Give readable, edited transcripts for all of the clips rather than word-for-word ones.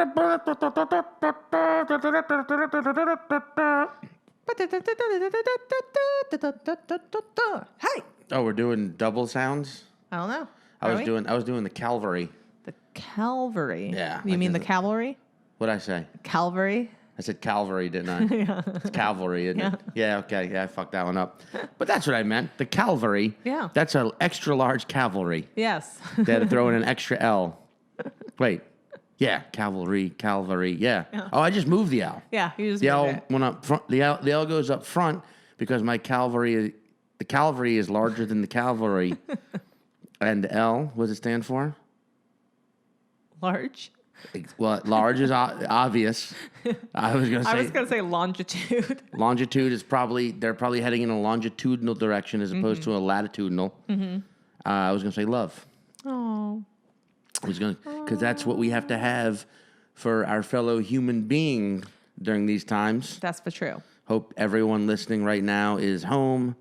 Hey. Oh, we're doing double sounds? I don't know. I was doing the Calvary. The Calvary. Yeah. You mean the cavalry? What'd I say? Calvary? I said Calvary, didn't I? Yeah. It's cavalry, isn't it? Yeah, okay. Yeah, I fucked that one up. But that's what I meant. The Calvary. Yeah. That's an extra large cavalry. Yes. They had to throw in an extra L. Wait. Yeah, cavalry. Yeah. Oh, I just moved the L. Yeah, you just The moved L it. went up front. The L goes up front because the cavalry is larger than the cavalry. And L, what does it stand for? Large? Well, large is obvious. I was going to say longitude. longitude is they're probably heading in a longitudinal direction as opposed to a latitudinal. Mm-hmm. I was going to say love. Oh. Because that's what we have to have for our fellow human being during these times. That's for true. Hope everyone listening right now is home,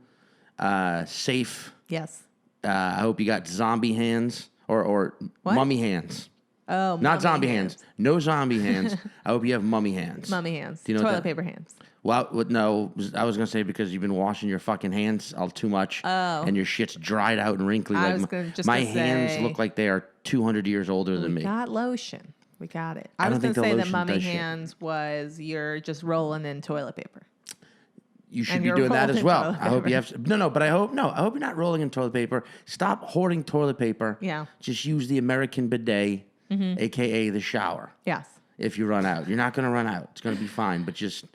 safe. Yes. I hope you got zombie hands or mummy hands. Oh, not zombie hands. No zombie hands. I hope you have mummy hands. Mummy hands. Do you know Toilet paper hands. Well, no, I was going to say because you've been washing your fucking hands all too much. Oh. And your shit's dried out and wrinkly. I like was my gonna hands say, look like they are 200 years older than me. We got lotion. We got it. I I was don't going think to the say that lotion mummy does shit. hands was you're just rolling in toilet paper. You should And be you're doing that as rolling well. toilet I hope you paper. have but I hope you're not rolling in toilet paper. Stop hoarding toilet paper. Yeah. Just use the American bidet, aka the shower. Yes. If you run out, you're not going to run out. It's going to be fine. But just,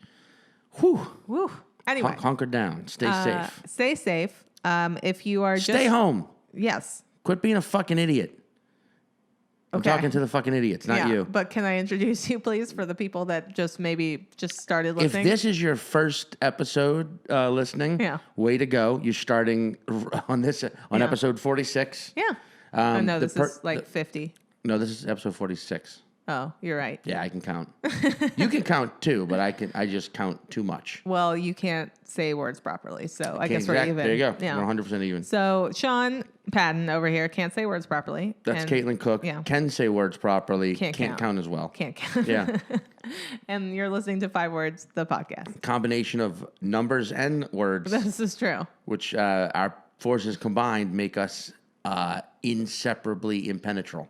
whew. Woo. Anyway. Hunker down. Stay safe. Stay safe. If you are Stay home. Yes. Quit being a fucking idiot. I'm Okay. talking to the fucking idiots, not you. But can I introduce you, please, for the people that maybe started If listening? this is your first episode listening, way to go. You're starting on episode 46. Yeah. No, this is like 50. No, this is episode 46. Oh, you're right. Yeah, I can count. You can count too, but I just count too much. Well, you can't say words properly, so I guess we're even. There you go. Yeah. We're 100% even. So Sean Patton over here can't say words properly. That's Caitlin Cook. Yeah. Can say words properly. Can't count as well. Can't count. Yeah. And you're listening to 5 Words, the podcast. Combination of numbers and words, This is true. which our forces combined make us inseparably impenetrable.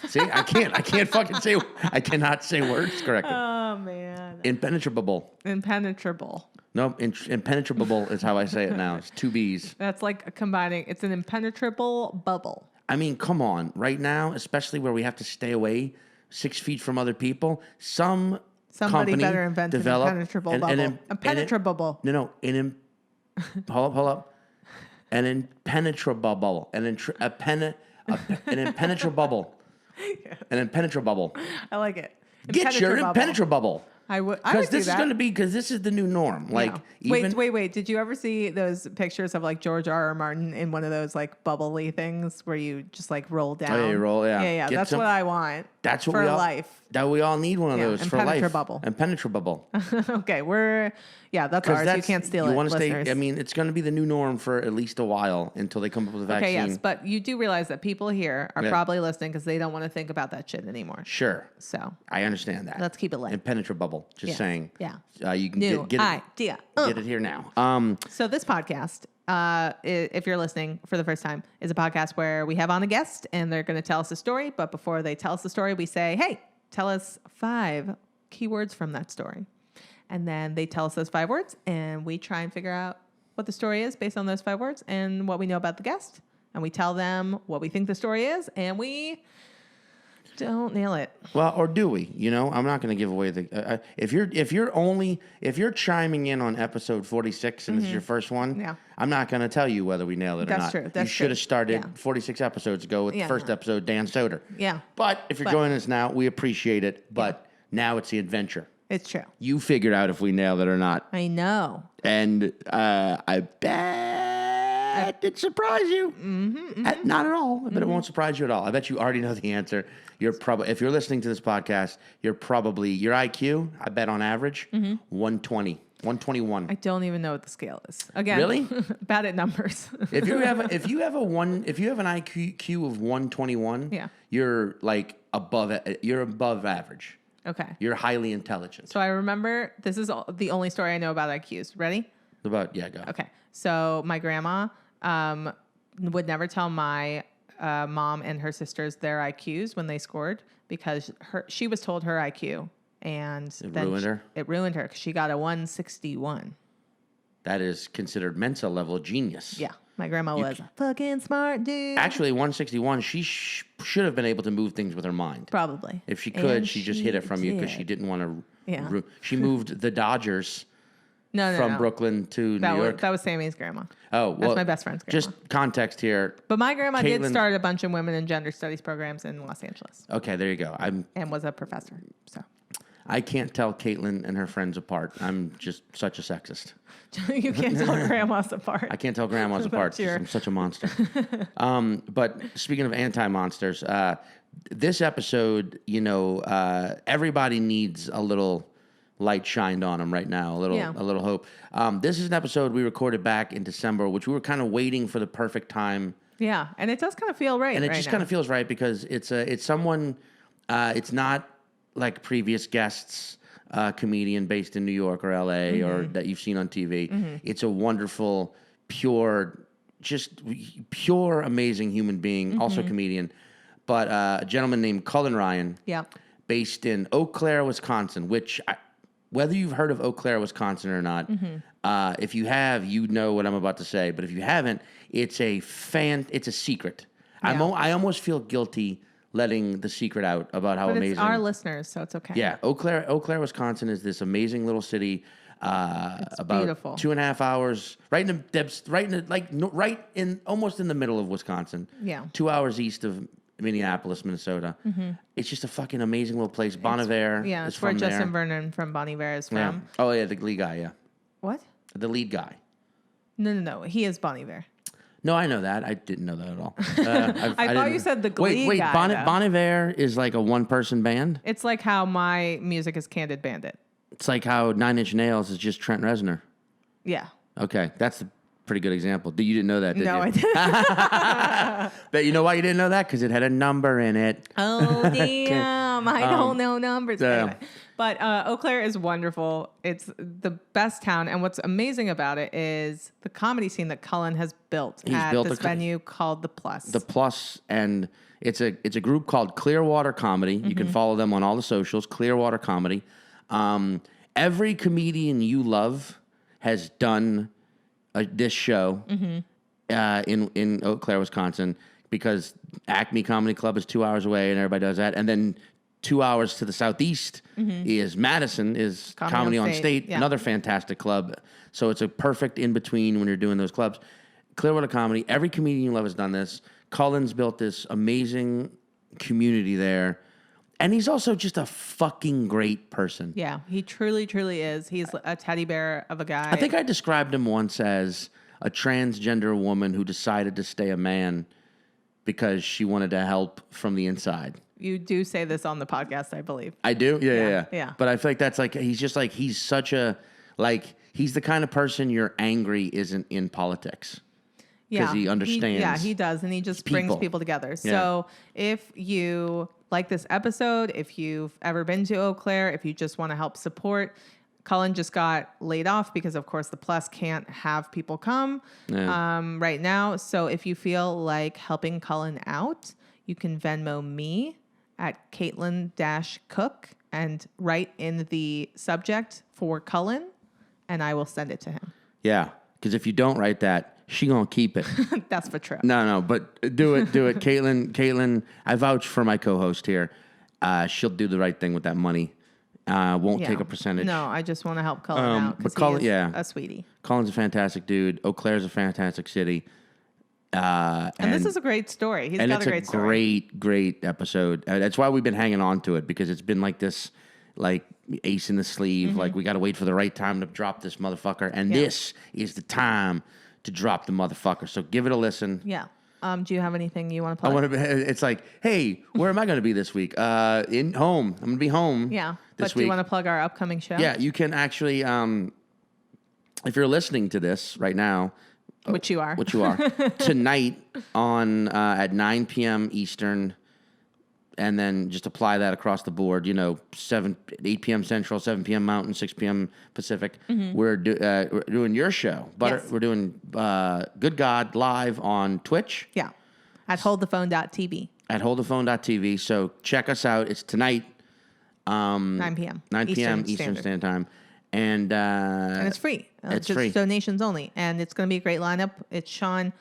See, I cannot say words correctly. Oh, man. Impenetrable. Impenetrable. No, impenetrable is how I say it now. It's 2 B's. That's like combining. It's an impenetrable bubble. I mean, come on. Right now, especially where we have to stay away 6 feet from other people, somebody Somebody better invent an impenetrable bubble. Impenetrable. Hold up. An impenetrable bubble. An impenetrable bubble. An impenetrable bubble. I like it. Get your impenetrable bubble. I would Because do this is that. going to be, because this is the new norm. Like, Yeah. even, Wait. Did you ever see those pictures of like George R.R. Martin in one of those like bubbly things where you just like roll down? Oh, yeah, you roll, yeah. Yeah. That's what I want. That's what for we all, life. That we all need one of those for life. Impenetrable. Impenetrable. Okay, that's ours. You can't steal it, Want to listeners. stay? I mean, it's going to be the new norm for at least a while until they come up with a vaccine. Okay, yes, but you do realize that people here are probably listening because they don't want to think about that shit anymore. Sure. So I understand that. let's keep it light. Impenetrable. Just saying. Yeah. You can New get idea. Get it here now. So this podcast, if you're listening for the first time, is a podcast where we have on a guest and they're going to tell us a story. But before they tell us the story, we say, hey, tell us 5 keywords from that story. And then they tell us those 5 words and we try and figure out what the story is based on those 5 words and what we know about the guest. And we tell them what we think the story is and we don't nail it. Well, or do we? You know, I'm not going to give away the. If you're chiming in on episode 46 and this is your first one, I'm not going to tell you whether we nailed it or not. That's true. You should have started 46 episodes ago with the first episode, Dan Soder. Yeah. But if you're joining us now, we appreciate it. But now it's the adventure. It's true. You figured out if we nailed it or not. I know. And I bet It'd surprise you. Not at all. I bet it won't surprise you at all. I bet you already know the answer. You're probably, if you're listening to this podcast, your IQ, I bet on average, 120, 121. I don't even know what the scale is. Again, really bad at numbers. if you have an IQ of 121, you're like above it. You're above average. Okay. You're highly intelligent. So I remember, this is the only story I know about IQs. Ready? Go. Okay. So my grandma would never tell my mom and her sisters their IQs when they scored because she was told her IQ and it ruined her. It ruined her because she got a 161. That is considered Mensa level genius. Yeah. My grandma was a fucking smart dude. Actually, 161, she should have been able to move things with her mind. Probably. If she could, she just hid it from you because she didn't want to. Yeah. She moved the Dodgers from Brooklyn to New York. That was Sammy's grandma. Oh, well. That's my best friend's grandma. Just context here. But my grandma did start a bunch of women in gender studies programs in Los Angeles. Okay, there you go. And was a professor, so. I can't tell Caitlin and her friends apart. I'm just such a sexist. You can't tell grandmas apart. I can't tell grandmas apart because I'm such a monster. But speaking of anti-monsters, this episode, everybody needs a little light shined on them right now, a little hope. This is an episode we recorded back in December, which we were kind of waiting for the perfect time. Yeah, and it does kind of feel right. And it just kind of feels right because it's someone, it's not like previous guests, comedian based in New York or LA or that you've seen on TV. It's a wonderful, pure, amazing human being, also comedian, but a gentleman named Cullen Ryan, based in Eau Claire, Wisconsin, which whether you've heard of Eau Claire, Wisconsin or not, if you have, you know what I'm about to say, but if you haven't, it's a secret. Yeah. I almost feel guilty letting the secret out about how amazing. It's our listeners, so it's okay. Yeah, Eau Claire, Wisconsin is this amazing little city. It's about beautiful. 2.5 hours, almost in the middle of Wisconsin. Yeah, 2 hours east of Minneapolis, Minnesota. It's just a fucking amazing little place. Bon Iver. Yeah, it's where Justin Vernon from Bon Iver is from. Yeah. Oh yeah, the lead guy. Yeah. What? The lead guy. No. He is Bon Iver. No, I know that. I didn't know that at all. I thought you said the Glee wait, guy. Bon Iver is like a one-person band? It's like how my music is Candid Bandit. It's like how Nine Inch Nails is just Trent Reznor. Yeah. Okay, that's a pretty good example. You didn't know that, did you? No, I didn't. But you know why you didn't know that? Because it had a number in it. Oh, damn. I don't know numbers. Anyway. But Eau Claire is wonderful. It's the best town. And what's amazing about it is the comedy scene that Cullen has built at this venue called The Plus. The Plus, and it's a group called Clearwater Comedy. You can follow them on all the socials, Clearwater Comedy. Every comedian you love has done this show in Eau Claire, Wisconsin, because Acme Comedy Club is 2 hours away and everybody does that. And then 2 hours to the southeast is Madison, is Comedy on State, another fantastic club. So it's a perfect in-between when you're doing those clubs. Clearwater Comedy, every comedian you love has done this. Cullen's built this amazing community there. And he's also just a fucking great person. Yeah, he truly, truly is. He's a teddy bear of a guy. I think I described him once as a transgender woman who decided to stay a man because she wanted to help from the inside. You do say this on the podcast, I believe. I do? Yeah. But I feel like that's like, he's such a, he's the kind of person you're angry isn't in politics. Because he understands. He does. And he just brings people together. Yeah. So if you like this episode, if you've ever been to Eau Claire, if you just want to help support, Cullen just got laid off because, of course, the Plus can't have people come right now. So if you feel like helping Cullen out, you can Venmo me at Caitlin-Cook and write in the subject for Cullen, and I will send it to him. Yeah, because if you don't write that, she gonna keep it. That's for true. No, but do it. Caitlin, I vouch for my co-host here. She'll do the right thing with that money. Won't take a percentage. No, I just want to help Cullen out because he's a sweetie. Cullen's a fantastic dude. Eau Claire's a fantastic city. And this is a great story. He's got a great story. Great episode. That's why we've been hanging on to it, because it's been like this, like ace in the sleeve. Like we got to wait for the right time to drop this motherfucker. And this is the time to drop the motherfucker. So give it a listen. Yeah. Do you have anything you want to I plug? want to. It's like, hey, where am I going to be this week? In home. I'm going to be home. Yeah. This But do week. you want to plug our upcoming show? Yeah, you can actually. If you're listening to this right now, Which you are. tonight on at 9 p.m. Eastern, and then just apply that across the board. 8 p.m. Central, 7 p.m. Mountain, 6 p.m. Pacific. We're doing your show, but Yes. we're doing Good God live on Twitch. Yeah. At holdthephone.tv. At holdthephone.tv. So check us out. It's tonight. 9 p.m. 9 p.m. Eastern Standard Time. And it's free. It's just free. Donations only. And it's going to be a great lineup. It's Sean,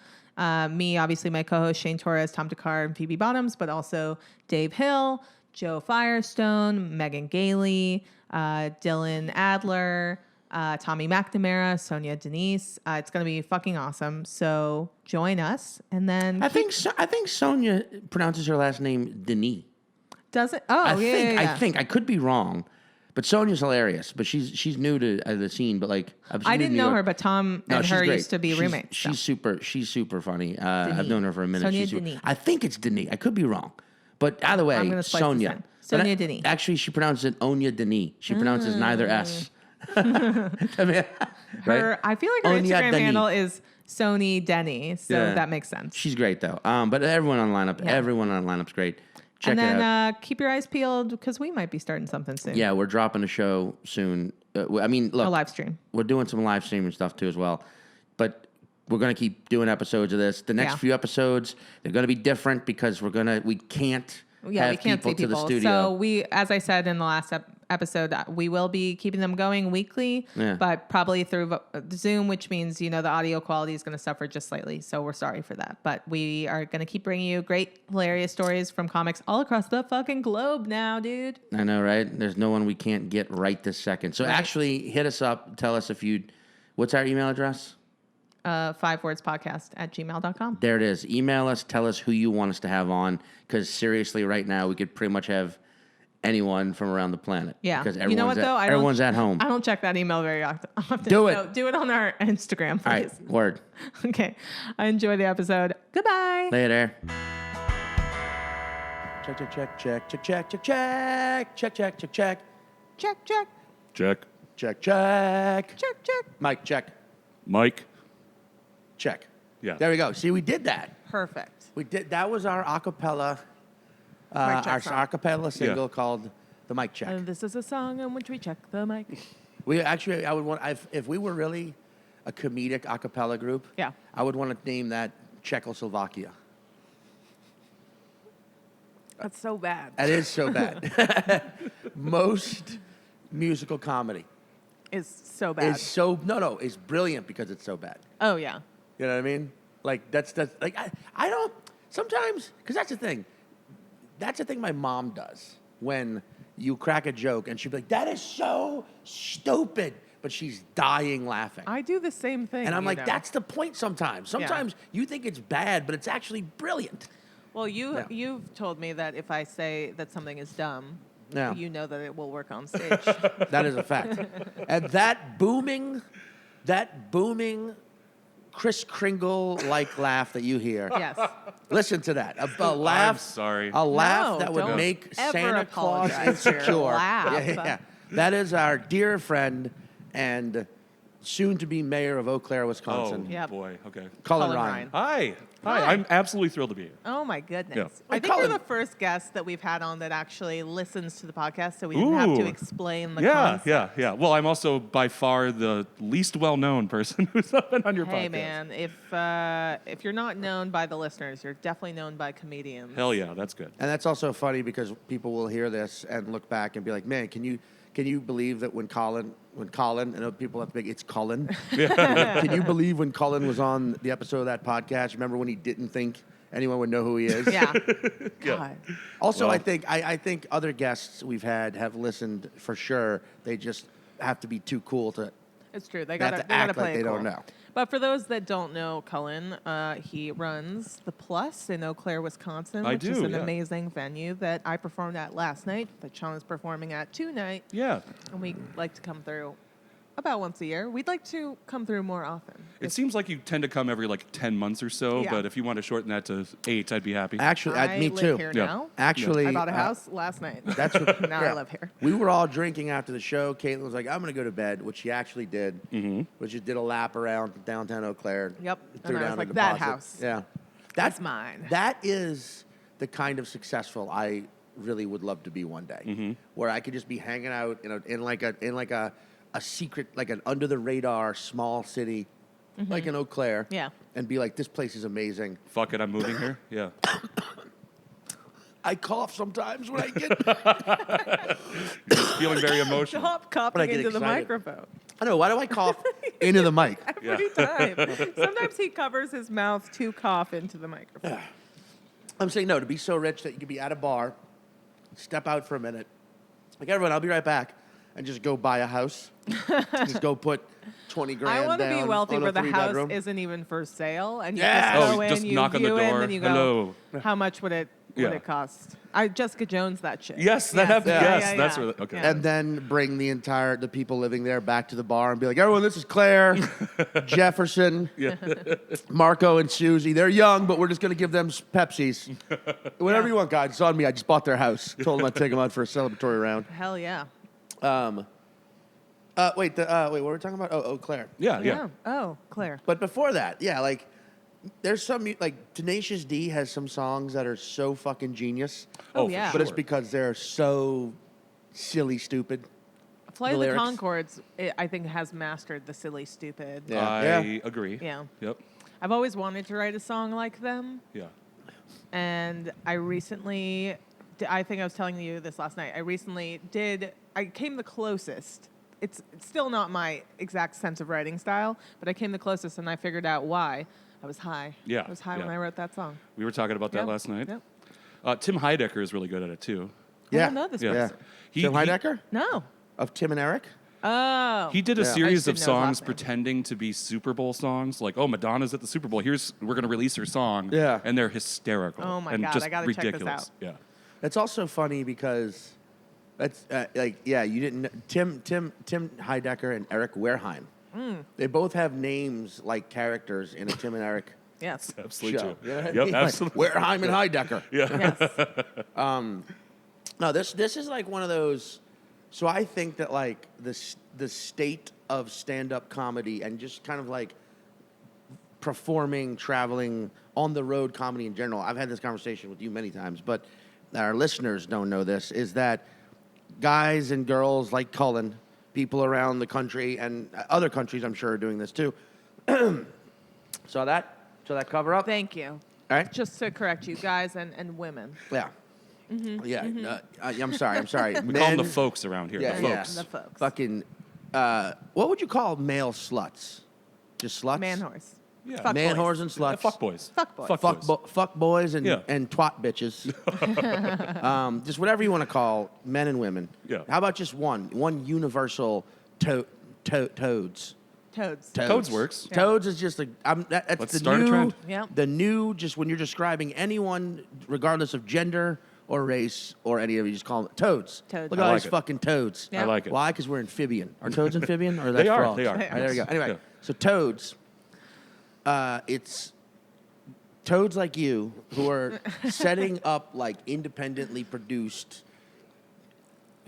me, obviously my co-host Shane Torres, Tom Dakar, and Phoebe Bottoms, but also Dave Hill, Joe Firestone, Megan Gailey, Dylan Adler, Tommy McNamara, Sonia Denise. It's going to be fucking awesome. So join us. And then I think Sonia pronounces her last name Denis. does it? Oh, I think I could be wrong, but Sonia's hilarious. But she's new to the scene. But like I didn't know her, but Tom and she's her great. used to be roommates. She's super funny. I've known her for a minute. Sonia She's Denis. I think it's Denis. I could be right, but either way, I'm gonna splice Sonia. this in. Sonia But Denis. Actually, she pronounces it Onya Denis. She pronounces neither S. I mean, right? I feel like her Onya Instagram Denis. handle is Sony Denny, so Yeah. that makes sense. She's great though. But everyone on lineup's great. Check And it out. then keep your eyes peeled because we might be starting something soon. Yeah, we're dropping a show soon. I mean, look, A live stream. we're doing some live streaming stuff too as well. But we're going to keep doing episodes of this. The next Yeah. few episodes, they're going to be different because we can't Yeah, have we can't people see to the people. studio. So we, as I said in the last episode, we will be keeping them going weekly, Yeah. but probably through Zoom, which means, the audio quality is going to suffer just slightly. So we're sorry for that. But we are going to keep bringing you great, hilarious stories from comics all across the fucking globe now, dude. I know, right? There's no one we can't get right this second. So actually hit us up. Tell us what's our email address? 5wordspodcast@gmail.com. There it is. Email us. Tell us who you want us to have on. Because seriously, right now, we could pretty much have anyone from around the planet. Yeah. Because You know what, though? everyone's at home. I don't check that email very often. Do it. So do it on our Instagram, All please. right. Word. Okay. I enjoy the episode. Goodbye. Later. Check. Mike, check. Mike. Check. Yeah. There we go. See, we did that. Perfect. We did. That was our acapella, Mic check our song. acapella single called the Mic Check. And this is a song in which we check the mic. We actually, I would want if we were really a comedic acapella group. Yeah. I would want to name that Czechoslovakia. That's so bad. That is so bad. Most musical comedy It's so bad. is brilliant because it's so bad. Oh, yeah. You know what I mean? Like that's like I don't sometimes because that's the thing. That's the thing my mom does when you crack a joke and she'll be like, "That is so stupid," but she's dying laughing. I do the same thing. And I'm like, that's the point sometimes. Sometimes you think it's bad, but it's actually brilliant. Well, you've told me that if I say that something is dumb, Yeah. you know that it will work on stage. That is a fact. And that booming Kris Kringle-like laugh that you hear. Yes. Listen to that. A laugh. I'm sorry. A laugh No, that would don't make ever Santa Claus apologize for your insecure. laugh. Yeah. That is our dear friend and soon-to-be mayor of Eau Claire, Wisconsin, Oh, Yep. boy. Okay. Cullen Cullen Ryan. Ryan. Hi. Hi. I'm absolutely thrilled to be here. Oh, my goodness. Yeah. I think Cullen- you're the first guest that we've had on that actually listens to the podcast, so we didn't have to Ooh. explain the concept. Yeah. Well, I'm also by far the least well-known person who's been on your podcast. Hey, man, if you're not known by the listeners, you're definitely known by comedians. Hell yeah, that's good. And that's also funny because people will hear this and look back and be like, man, can you believe that when Colin, I know people have to make it's Cullen. Can you believe when Cullen was on the episode of that podcast? Remember when he didn't think anyone would know who he is? Yeah. Yeah. God. Also, Well- I think other guests we've had have listened for sure. They just have to be too cool to. It's true. They They have gotta to they gotta act play like it they cool. don't know. But for those that don't know Cullen, he runs the Plus in Eau Claire, Wisconsin, I which is do, an yeah. amazing venue that I performed at last night, that Sean is performing at tonight, Yeah. and we like to come through about once a year. We'd like to come through more often. It seems like you tend to come every like 10 months or so, Yeah. but if you want to shorten that to 8, I'd be happy. Actually, me live too. here Yeah. now. Actually, I bought a house last night. That's what, Now I live here. We were all drinking after the show. Caitlin was like, "I'm going to go to bed," which she actually did. Mm-hmm. Which she did a lap around downtown Eau Claire. Yep. threw And I was down a like, "That deposit. house. Yeah, That's mine." That is the kind of successful I really would love to be one day, where I could just be hanging out in like a secret, like an under the radar small city, like in Eau Claire. Yeah. And be like, this place is amazing. Fuck it, I'm moving here. Yeah. I cough sometimes when I get. You're feeling very emotional. Stop When I coughing get into the excited. microphone. I don't know. Why do I cough into the mic? Every time. Sometimes he covers his mouth to cough into the microphone. I'm saying no, to be so rich that you could be at a bar, step out for a minute, like everyone, I'll be right back, and just go buy a house. Just go put 20 grand I want to be down wealthy on a where the house 3-bedroom. isn't even for sale, and you Yes! just Oh, go in, just you knock on the view it, door. and then you go, Hello. how much would it Yeah. cost? I Jessica Jones that shit. Yes, that happened. Yeah. Yes, that's where. Okay. Yeah. And then bring the people living there back to the bar and be like, everyone, this is Claire, Jefferson, Marco, and Susie. They're young, but we're just going to give them Pepsis. Whatever you want, guys. It's on me. I just bought their house. Told them I'd take them out for a celebratory round. Hell yeah. Wait, what were we talking about? Oh, Eau Claire. Yeah. Oh, Claire. But before that, yeah, like, there's some, like, Tenacious D has some songs that are so fucking genius. Oh, for yeah. But it's sure. because they're so silly, stupid. Flight The of the lyrics. Conchords, I think, has mastered the silly, stupid. Yeah. I agree. Yeah. Yep. I've always wanted to write a song like them, Yeah. and I recently, I think I was telling you this last night, I came the closest. It's still not my exact sense of writing style, but I came the closest, and I figured out why. I was high. Yeah, I was high yeah. when I wrote that song. We were talking about that Yep, last night. yep. Tim Heidecker is really good at it too. I Yeah. don't know this Yeah. person. Tim Heidecker No. of Tim and Eric. Oh. He did a Yeah. I series just of didn't know his songs last name. pretending to be Super Bowl songs, like, "Oh, Madonna's at the Super Bowl. We're going to release her song." Yeah. and they're hysterical. Oh my and God, just I gotta check this ridiculous. out. Yeah, It's also funny because that's you didn't Tim Heidecker and Eric Wareheim. They both have names like characters in a Tim and Eric Yes. absolutely show. true. You know what I Yep, mean? Like, absolutely. Wareheim and Heidecker. Yes. No, this is like one of those. So I think that like the state of stand-up comedy and just kind of like performing, traveling, on the road comedy in general. I've had this conversation with you many times, but our listeners don't know this, is that guys and girls like Cullen, people around the country and other countries I'm sure are doing this too. Saw that cover up? Thank you. All right. Just to correct you, guys and women. Yeah. Yeah. I'm sorry. We call them the folks around here. Yeah, the yeah. folks. The folks. Fucking, what would you call male sluts? Just sluts? Man horse. Yeah. Fuck Man boys. whores and sluts. Fuck boys. Fuck boys. Fuck boys. Fuck boys and, Yeah. and twat bitches. Just whatever you want to call men and women. Yeah. How about just one universal toads? Toads. Toads works. Yeah. Toads is just that's Let's the start a new, trend. Yeah. the new, just when you're describing anyone, regardless of gender or race or any of you, just call them toads. Toads. Look at I all like these it. fucking toads. Yeah. I like it. Why? Because we're amphibian. Are toads amphibian or are they are, frogs? they are. All right, there you go. Anyway, Yeah. so toads, it's toads like you who are setting up like independently produced,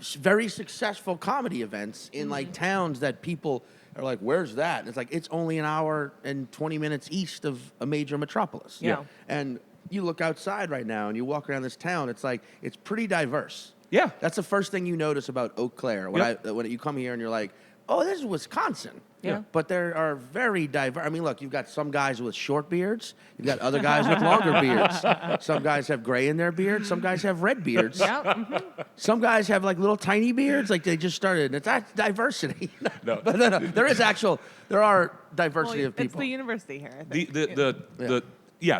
very successful comedy events in like towns that people are like, where's that? And it's like, it's only an hour and 20 minutes east of a major metropolis. Yeah. And you look outside right now and you walk around this town, it's like, it's pretty diverse. Yeah. That's the first thing you notice about Eau Claire. When you come here and you're like, oh, this is Wisconsin. Yeah. But there are very diverse. I mean, look, you've got some guys with short beards. You've got other guys with longer beards. Some guys have gray in their beards. Some guys have red beards. Yeah. mhm. Some guys have like little tiny beards, like they just started. That's diversity. No. But no, there are diversity Well, of people. It's the university here. I The think.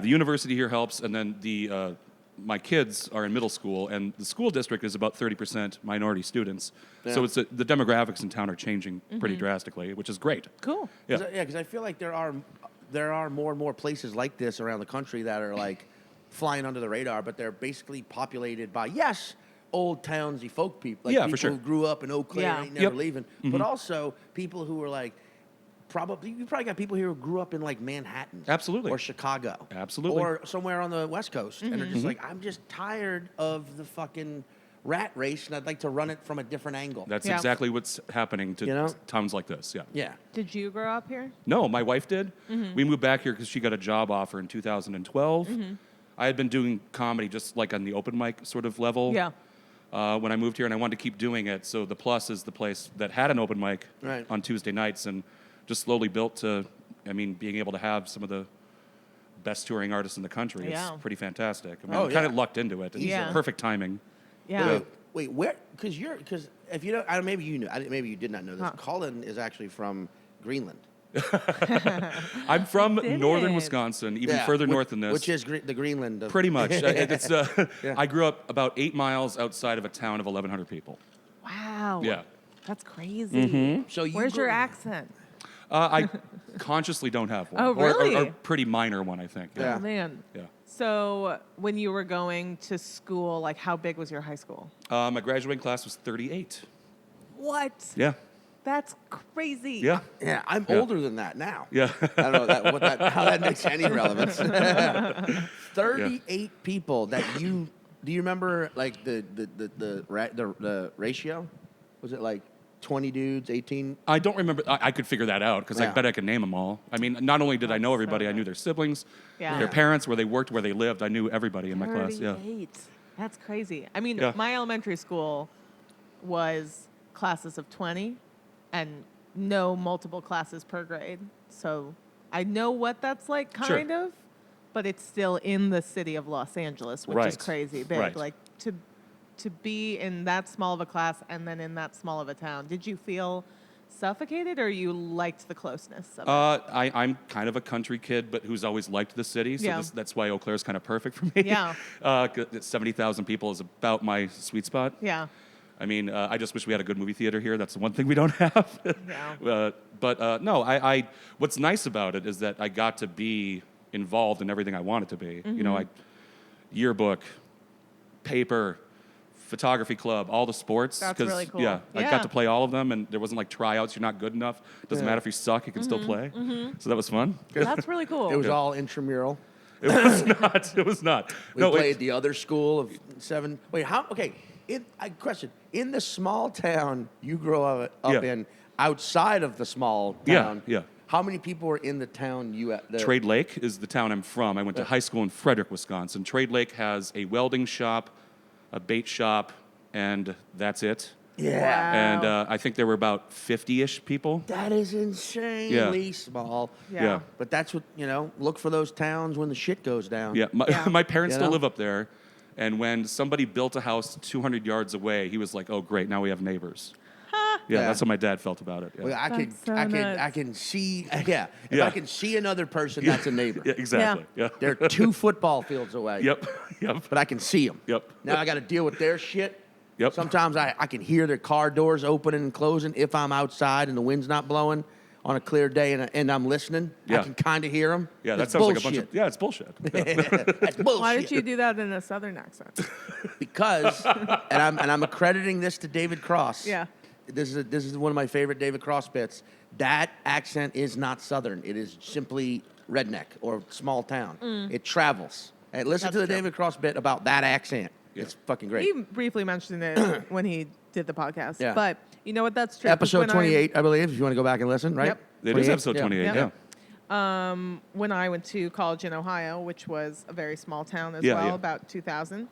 the university here helps, and then my kids are in middle school, and the school district is about 30% minority students. So Yeah. the demographics in town are changing pretty drastically, which is great. Cool. Yeah. Because I feel like there are more and more places like this around the country that are like flying under the radar, but they're basically populated by, yes, old townsy folk people, like Yeah, people for sure. who grew up in Eau Claire Yeah. and ain't never Yep. leaving, but also people who were like, you probably got people here who grew up in like Manhattan, Absolutely. or Chicago, Absolutely. or somewhere on the West Coast, and they're just like, I'm just tired of the fucking rat race, and I'd like to run it from a different angle. That's Yeah. exactly what's happening to You know? towns like this. Yeah. Yeah. Did you grow up here? No, my wife did. We moved back here because she got a job offer in 2012. I had been doing comedy just like on the open mic sort of level. Yeah. When I moved here, and I wanted to keep doing it. So the Plus is the place that had an open mic Right. on Tuesday nights, and just slowly built to, I mean, being able to have some of the best touring artists in the country. Yeah. It's pretty fantastic. I mean, Oh, I kind yeah. of lucked into it. It's Yeah. perfect timing. Yeah. Wait, where? Because if you don't, maybe you knew, maybe you did not know this. Cullen is actually from Greenland. I'm from Didn't. northern Wisconsin, even further north than this. which is the Greenland. Of, Pretty much. Yeah. I grew up about 8 miles outside of a town of 1,100 people. Wow. Yeah. That's crazy. So Where's your accent? I consciously don't have one. Oh, really? Or pretty minor one, I think. Yeah. Oh, man. Yeah. So when you were going to school, like how big was your high school? My graduating class was 38. What? Yeah. That's crazy. Yeah. Yeah, I'm Yeah. older than that now. Yeah. I don't know how that makes any relevance. 38 people that you do you remember like the ratio? Was it like 20 dudes, 18? I don't remember. I could figure that out because I Yeah. bet I could name them all. I mean, not only did I know everybody, I knew their siblings, Yeah. their parents, where they worked, where they lived. I knew everybody in my class. Yeah. 38. That's crazy. I mean, Yeah. my elementary school was classes of 20 and no multiple classes per grade. So I know what that's like, Sure. kind of, but it's still in the city of Los Angeles, which is Right. crazy big. Right. Like to be in that small of a class and then in that small of a town. Did you feel suffocated or you liked the closeness of it? I'm kind of a country kid, but who's always liked the city. So Yeah. that's why Eau Claire is kind of perfect for me. Yeah. 70,000 people is about my sweet spot. Yeah. I mean, I just wish we had a good movie theater here. That's the one thing we don't have. Yeah. But no, I what's nice about it is that I got to be involved in everything I wanted to be. You know, yearbook, paper, photography club, all the sports. That's 'cause, really cool. Yeah, I Yeah. got to play all of them, and there wasn't like tryouts. You're not good enough. Doesn't matter if you suck. You can still play. So that was fun. That's really cool. It was all intramural. It was not. It was not. We no, played the other school of 7. Wait, how? Okay, question. In the small town you grew up Yeah. in, outside of the small Yeah, town, yeah. how many people were in the town you at? Trade Lake is the town I'm from. I went to high school in Frederick, Wisconsin. Trade Lake has a welding shop, a bait shop, and that's it. Yeah. Wow. And I think there were about 50-ish people. That is insanely small. Yeah. But that's what, look for those towns when the shit goes down. Yeah, my, Yeah. my parents You still know? live up there. And when somebody built a house 200 yards away, he was like, "Oh, great, now we have neighbors." Yeah, Yeah. that's how my dad felt about it. Yeah, Well, That's so nuts. I can see, yeah. If Yeah. I can see another person, that's a neighbor. yeah exactly. Yeah. They're 2 football fields away. Yep. Yep. But I can see them. Yep. Now I got to deal with their shit. Yep. Sometimes I can hear their car doors opening and closing if I'm outside and the wind's not blowing on a clear day and I'm listening. Yeah. I can kind of hear them. Yeah, that sounds like a bunch of. Yeah, it's bullshit. Yeah. That's bullshit. Why did you do that in a southern accent? Because, and I'm accrediting this to David Cross. Yeah. This is one of my favorite David Cross bits. That accent is not Southern. It is simply redneck or small town. It travels. And listen That's to the true. David Cross bit about that accent. Yeah. It's fucking great. He briefly mentioned it when he did the podcast. Yeah. But you know what? That's true. 'cause Episode when 28, I believe, if you want to go back and listen, right? Yep. It is episode 28. Yeah. Yeah. When I went to college in Ohio, which was a very small town as Yeah, well, yeah. about 2000,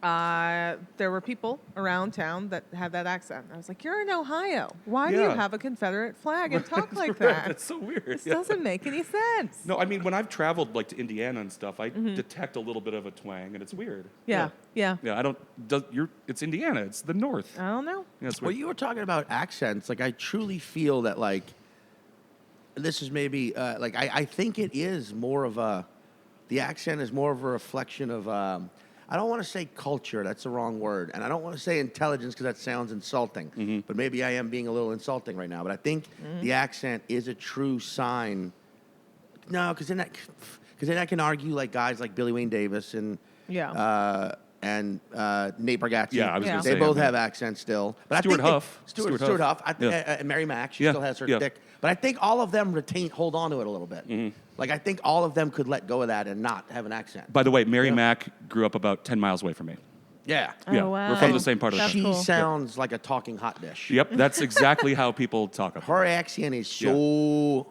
there were people around town that had that accent. I was like, "You're in Ohio. Why do you Yeah. have a Confederate flag and talk like Right, that? That's so weird. This Yeah. doesn't make any sense." No, I mean when I've traveled like to Indiana and stuff, I detect a little bit of a twang, and it's weird. Yeah. Yeah. Yeah, I don't. It's Indiana. It's the North. I don't know. Yeah, it's Well, weird. you were talking about accents. Like, I truly feel that, like, this is maybe, I think it is more of the accent is more of a reflection of, I don't want to say culture. That's the wrong word. And I don't want to say intelligence because that sounds insulting. But maybe I am being a little insulting right now. But I think the accent is a true sign. No, because then I can argue, like, guys like Billy Wayne Davis and, Yeah. and Nate Bargatze. Yeah, I was going to They say. both have accents still. But Stuart I think Huff. Stuart Huff. Yeah. And Mary Mack, she Yeah, still has her yeah. dick. But I think all of them hold on to it a little bit. Mm-hmm. Like, I think all of them could let go of that and not have an accent. By the way, Mary Mack grew up about 10 miles away from me. Yeah. Yeah, Oh, wow. we're from the same part of the That's country. She cool. sounds like a talking hot dish. Yep, that's exactly how people talk. About Her accent is so.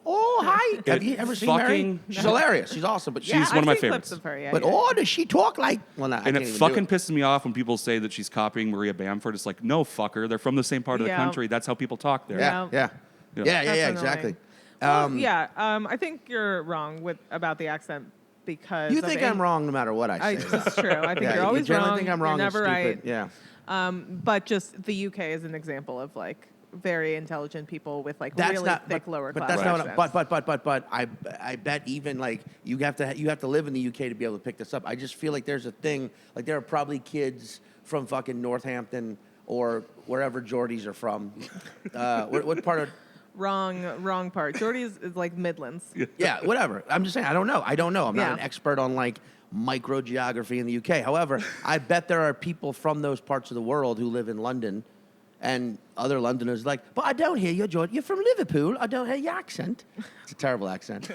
Oh, hi. Have you ever seen Mary? fucking- She's hilarious. She's awesome. But She's yeah, one of my I've seen favorites. clips of her, yeah, But yeah. oh, does she talk like? Well, no, I And can't it even do fucking pisses me off when people say that she's copying Maria Bamford. It's like, no, fucker. They're from the same part of the Yeah. country. That's how people talk there. Yeah, Yeah. yeah, Yeah. yeah, That's exactly. annoying. Well, I think you're wrong about the accent because You of think I'm wrong no matter what I say. It's true. I think Yeah, you're you always generally wrong. think I'm wrong You're and never stupid. right. Yeah. But just the UK is an example of like very intelligent people with like That's really not, thick lower but class that's not. accents. But I bet even like you have to live in the UK to be able to pick this up. I just feel like there's a thing. Like there are probably kids from fucking Northampton or wherever Geordies are from. What part of? Wrong part. Geordie's is like Midlands. Yeah, whatever. I'm just saying. I don't know. I'm not Yeah. an expert on like microgeography in the UK. However, I bet there are people from those parts of the world who live in London, and other Londoners like, but I don't hear your Geordie. You're from Liverpool. I don't hear your accent. It's a terrible accent.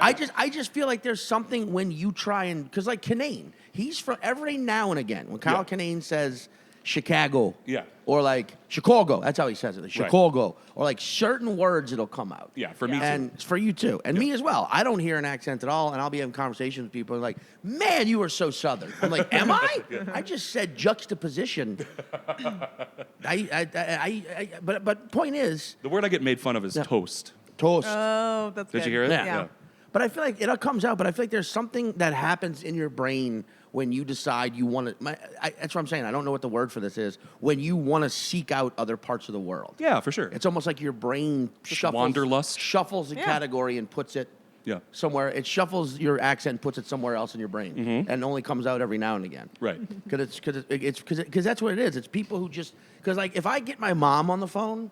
I just feel like there's something when you try and because like Kinane, he's from every now and again when Kyle Kinane says Chicago, or like Chicago. That's how he says it. Like Chicago, or like certain words, it'll come out. Yeah, for me too. And it's for you too, and me as well. I don't hear an accent at all, and I'll be having conversations with people like, "Man, you are so Southern." I'm like, "Am I?" I just said juxtaposition. But point is, The word I get made fun of is toast. toast. Oh, that's Did good. you hear it? Yeah. But I feel like it all comes out. But I feel like there's something that happens in your brain when you decide you want to. That's what I'm saying. I don't know what the word for this is. When you want to seek out other parts of the world. Yeah, for sure. It's almost like your brain wanderlust. shuffles a Yeah. category and puts it Yeah. somewhere. It shuffles your accent and puts it somewhere else in your brain, and only comes out every now and again. Right. Because that's what it is. It's people who just because like if I get my mom on the phone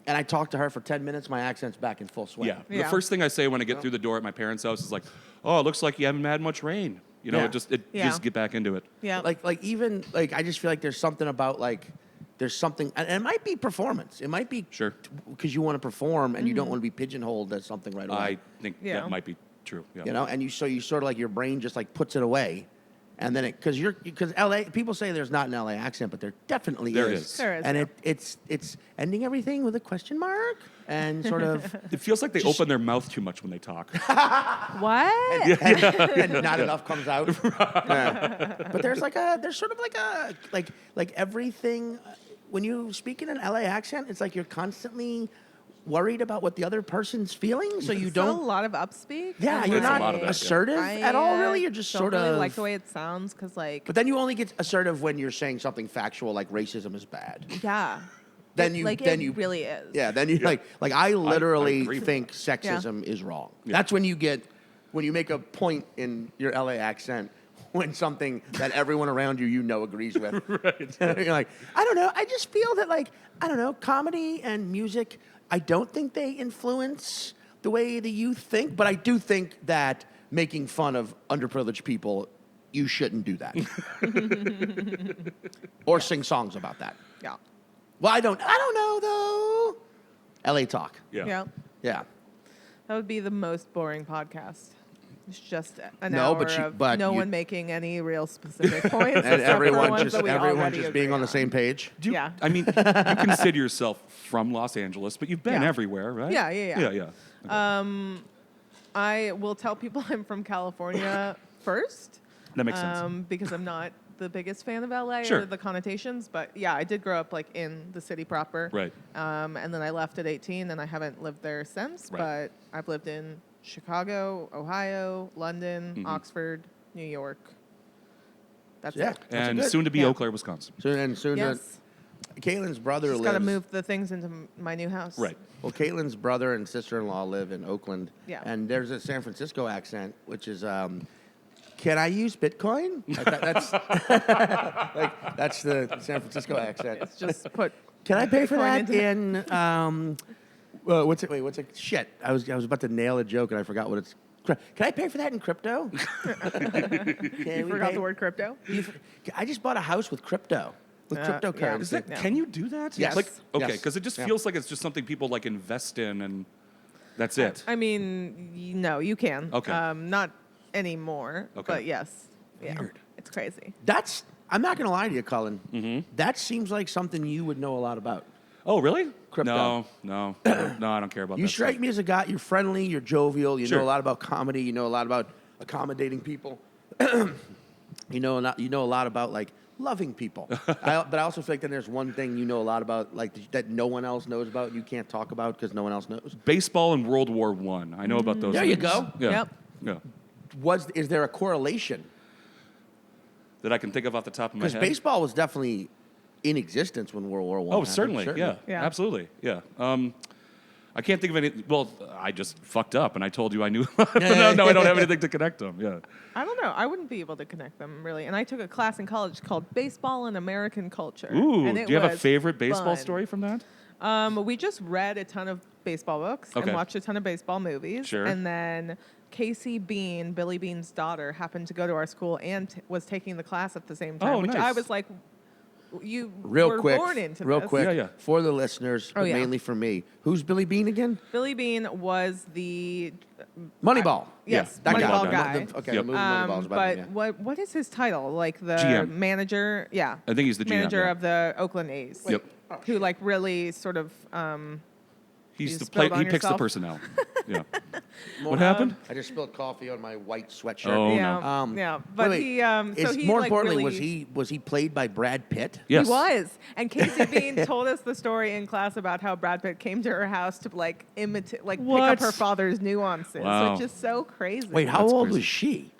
and I talk to her for 10 minutes, my accent's back in full swing. Yeah. The Yeah. first thing I say when I get through the door at my parents' house is like, "Oh, it looks like you haven't had much rain." You know, Yeah. you just get back into it. Yeah. Like even like I just feel like there's something about like there's something and it might be performance. It might be Sure. because you want to perform and you don't want to be pigeonholed as something right away. I think Yeah. that might be true. Yeah. You know, and you sort of like your brain just like puts it away, and then because LA people say there's not an LA accent, but there definitely There is. is. There is, and yeah. it's ending everything with a question mark and sort of It feels like they open their mouth too much when they talk. What? and not enough comes out. Yeah. But there's sort of like everything when you speak in an LA accent, it's like you're constantly worried about what the other person's feeling, so you Still don't. a lot of upspeak. Yeah, and, you're There's a not lot of that, yeah. assertive at all. Really, you're just don't sort really of like the way it sounds because like But then you only get assertive when you're saying something factual, like racism is bad. yeah. Then It- you, like then it you, really is. yeah. Then you like I literally agree with think sexism is wrong. Yeah. That's when you make a point in your LA accent when something that everyone around you agrees with. Right. You're like, I don't know. I just feel that like I don't know, comedy and music. I don't think they influence the way the youth think, but I do think that making fun of underprivileged people, you shouldn't do that. Or sing songs about that. Yeah. Well, I don't know though. LA Talk. Yeah. Yeah. Yeah. That would be the most boring podcast. It's just an No, hour but of no one making any real specific points. And except for everyone ones just that we everyone already just agree being on the same page. Yeah. I mean, you consider yourself from Los Angeles, but you've been Yeah. everywhere, right? Yeah, yeah, yeah. Yeah, yeah. Okay. I will tell people I'm from California first. That makes sense. Because I'm not the biggest fan of LA Sure. or the connotations, but yeah, I did grow up like in the city proper. Right. And then I left at 18 and I haven't lived there since, Right. but I've lived in Chicago, Ohio, London, Mm-hmm. Oxford, New York. That's Yeah. it. That's And good. soon to be Yeah. Eau Claire, Wisconsin. Soon Yes. Caitlin's brother Just lives. got to move the things into my new house. Right. Well, Caitlin's brother and sister-in-law live in Oakland. Yeah. And there's a San Francisco accent, which is, can I use Bitcoin? That's the San Francisco accent. It's just put. Can I pay for Bitcoin that into in, what's it? Wait, what's it? Shit. I was about to nail a joke and I forgot what it's Can I pay for that in crypto? You forgot the word crypto? I just bought a house with crypto. With cryptocurrency. Is that, Can you do that? Yes. Like, okay, Yes. because it just feels like it's just something people like invest in and that's it. I mean, no, you can. Okay. Not anymore. Okay. But yes. Yeah. Weird. It's crazy. I'm not going to lie to you, Cullen. Mm-hmm. That seems like something you would know a lot about. Oh, really? Crypto. No, I don't care about that. You strike me as a guy, you're friendly, you're jovial, you Sure. know a lot about comedy, you know a lot about accommodating people. you know a lot about like loving people. But I also feel like then there's one thing you know a lot about like that no one else knows about, you can't talk about because no one else knows. Baseball and World War I. I know about those There you things. go. Yeah. Yep. Yeah. Is there a correlation? That I can think of off the top of my Because head. baseball was definitely in existence when World War I Oh, happened. certainly. Yeah. Yeah. Absolutely. Yeah. I can't think of any. Well, I just fucked up and I told you I knew. no, I don't have anything to connect them. Yeah. I don't know. I wouldn't be able to connect them really. And I took a class in college called Baseball and American Culture. Ooh. And Do it you have a was favorite baseball fun. story from that? We just read a ton of baseball books Okay. and watched a ton of baseball movies. Sure. And then Casey Bean, Billy Bean's daughter, happened to go to our school and was taking the class at the same time. Oh, which I nice. was like, you Real were quick, born into real this. quick, Yeah, yeah. for the listeners, but yeah. mainly for me. Who's Billy Bean again? Billy Bean was the Moneyball. yes, Yeah, That Moneyball guy. guy. Okay, Yep. the movie Moneyball is about But him, yeah. what is his title? Like the GM. manager? Yeah, I think he's the GM, manager yeah. of the Oakland A's. Yep. Who like really sort of He's You the spilled play. on He picks the yourself? personnel. Yeah. What happened? I just spilled coffee on my white sweatshirt. Oh, yeah, no. yeah. But wait, he so he more like importantly, really, was he played by Brad Pitt? Yes. He was. And Casey Bean told us the story in class about how Brad Pitt came to her house to like imitate, like pick What? up her father's nuances, Wow. which is so crazy. Wait, how That's old crazy. was she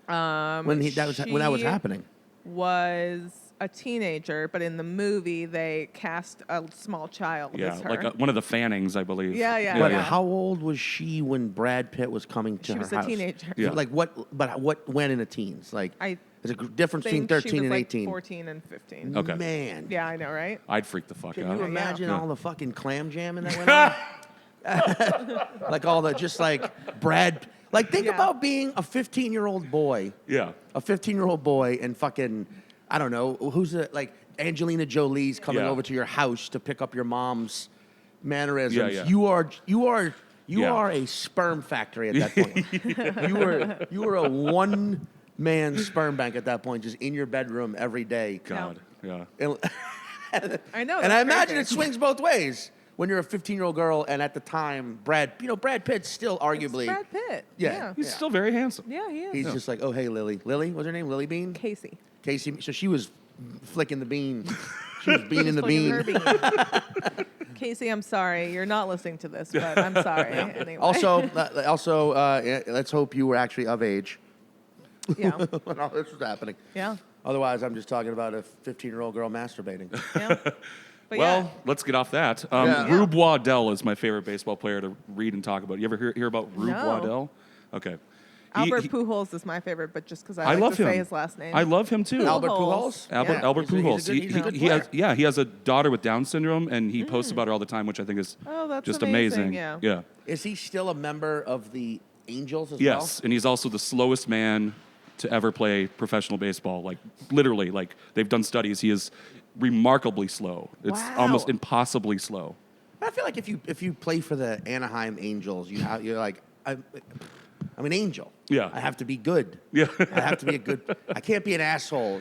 when when that was she happening? Was a teenager, but in the movie they cast a small child Yeah, as her. like one of the Fannings, I believe. Yeah. But yeah. how old was she when Brad Pitt was coming to She her was house? a teenager. Yeah. Like what? But when in the teens? Like I there's a difference between think 13 she was and like 18. 14 and 15. Okay. Man. Yeah, I know, right? I'd freak the fuck Can out. you imagine Yeah. all the fucking clam jamming that went on? Like all the just like Brad. Like think Yeah. about being a 15-year-old boy. Yeah. A 15-year-old boy and fucking I don't know who's like Angelina Jolie's coming Yeah. over to your house to pick up your mom's mannerisms. Yeah. You are Yeah. a sperm factory at that point. you were a one-man sperm bank at that point, just in your bedroom every day. God. Yeah. And, I know. and I that's imagine it crazy. swings both ways when you're a 15-year-old girl, and at the time, Brad Pitt's still arguably. It's Brad Pitt. Yeah. He's still very handsome. Yeah, he is. He's just like, oh hey Lily, what's her name? Lily Bean. Casey. Casey. So she was flicking the bean. She was beaning the Flicking bean. her bean. Casey, I'm sorry. You're not listening to this, but I'm sorry. Anyway. Also, let's hope you were actually of age yeah. when all this was happening. Yeah. Otherwise, I'm just talking about a 15-year-old girl masturbating. Yeah. But Well, yeah. let's get off that. Yeah. Rube Waddell is my favorite baseball player to read and talk about. You ever hear about Rube No. Waddell? Okay. Albert Pujols is my favorite, but just because I I like love to him. say his last name. I love him too. Albert Pujols. Pujols. Albert Yeah, Pujols. He's a good he has player. he has a daughter with Down syndrome, and he posts about her all the time, which I think is Oh, that's just amazing, amazing. yeah. Is he still a member of the Angels as Yes, and he's also the slowest man to ever play professional baseball. Like literally, like they've done studies. He is remarkably slow. It's Wow. almost impossibly slow. well? I feel like if you play for the Anaheim Angels, you're like I'm an angel. Yeah. I have to be good. Yeah. I have to be a good. I can't be an asshole.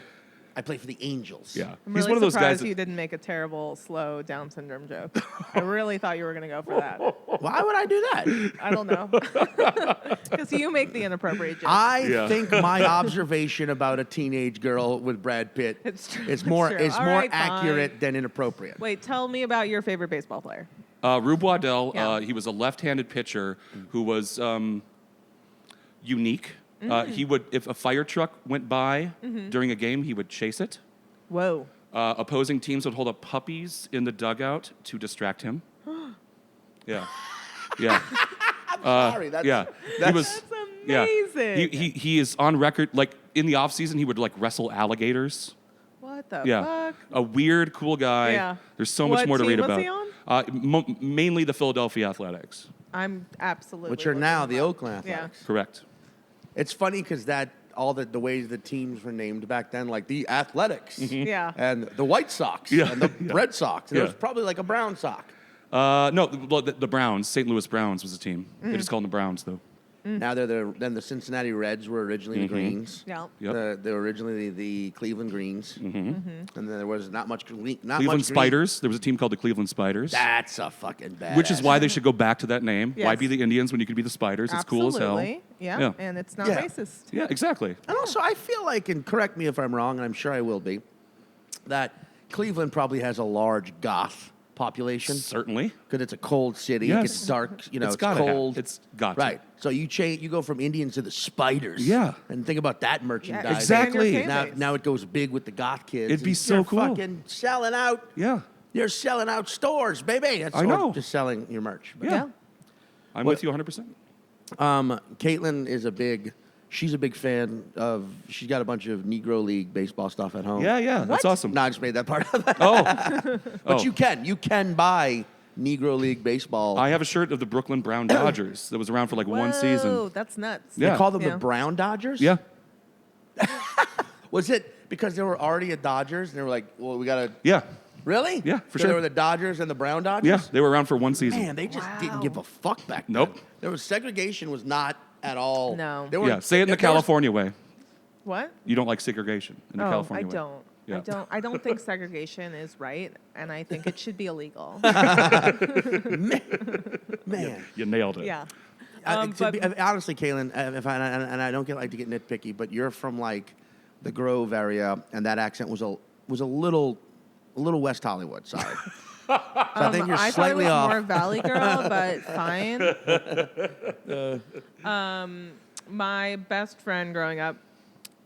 I play for the Angels. Yeah, I'm he's really one of those guys. surprised you didn't make a terrible, slow Down syndrome joke. I really thought you were going to go for that. Why would I do that? I don't know. Because you make the inappropriate joke. I Yeah. think my observation about a teenage girl with Brad Pitt It's true. is more It's true. All more right, accurate fine. than inappropriate. Wait, tell me about your favorite baseball player. Rube Waddell, Yeah. he was a left-handed pitcher who was unique. Mm-hmm. He would, if a fire truck went by during a game, he would chase it. Whoa. Opposing teams would hold up puppies in the dugout to distract him. Yeah, yeah, Sorry, that's, yeah. That's, He was. Yeah. amazing. He is on record. Like in the off season, he would like wrestle alligators. What the Yeah, fuck? a weird, cool guy. Yeah. There's so much What more to team read was about. he on? Mainly the Philadelphia Athletics. I'm absolutely. which are looking now them the up. Oakland Athletics. Correct. It's funny because all the ways the teams were named back then, like the Athletics, Yeah. and the White Sox, Yeah. and the Yeah. Red Sox. And there Yeah. was probably like a Brown Sox. No, the Browns, St. Louis Browns was a team. They just called them the Browns, though. Now then the Cincinnati Reds were originally the Greens. Yeah. Yep. They were originally the Cleveland Greens, and then there was not much Cleveland green. Spiders. There was a team called the Cleveland Spiders, That's a fucking bad. which is why they should go back to that name. Why Yes. be the Indians when you could be the Spiders? It's cool as hell. Absolutely. Yeah. Yeah. And it's not Yeah. racist. Yeah, exactly. And also, I feel like, and correct me if I'm wrong, and I'm sure I will be, that Cleveland probably has a large goth population Certainly. because it's a cold city. Yes. It's dark. It's gotta have- cold. it's got to. right. So you go from Indians to the Spiders. Yeah. And think about that merchandise. Yeah, Exactly. expand your fan base. Now it goes big with the goth kids. It'd be and so you're cool. Fucking selling out. Yeah. You're selling out stores, baby. That's I know. Just selling your merch. But, Yeah. I'm with you 100%. Caitlin is she's a big fan of. She's got a bunch of Negro League baseball stuff at home. Yeah. That's awesome. No, I just made that part of it. Oh. But Oh. you can buy Negro League baseball. I have a shirt of the Brooklyn Brown Dodgers that was around for like one Whoa, season. that's nuts. They Yeah. call them Yeah. the Brown Dodgers. Yeah. Was it because there were already a Dodgers and they were like, well, we gotta. Yeah. Really? Yeah, for So sure. There were the Dodgers and the Brown Dodgers. Yeah. They were around for one season. Man, they just didn't give a fuck back then. Nope. There was segregation was not at all. No. There were- Yeah. Say it in the there was- California way. What? You don't like segregation in the Oh, California I way. don't. Yeah. I don't think segregation is right, and I think it should be illegal. Man. You nailed it. Yeah. Honestly, Kaylin, if I don't like to get nitpicky, but you're from like the Grove area, and that accent was a little West Hollywood. Sorry. So I think you're I slightly thought it was off. more Valley Girl, but fine. My best friend growing up,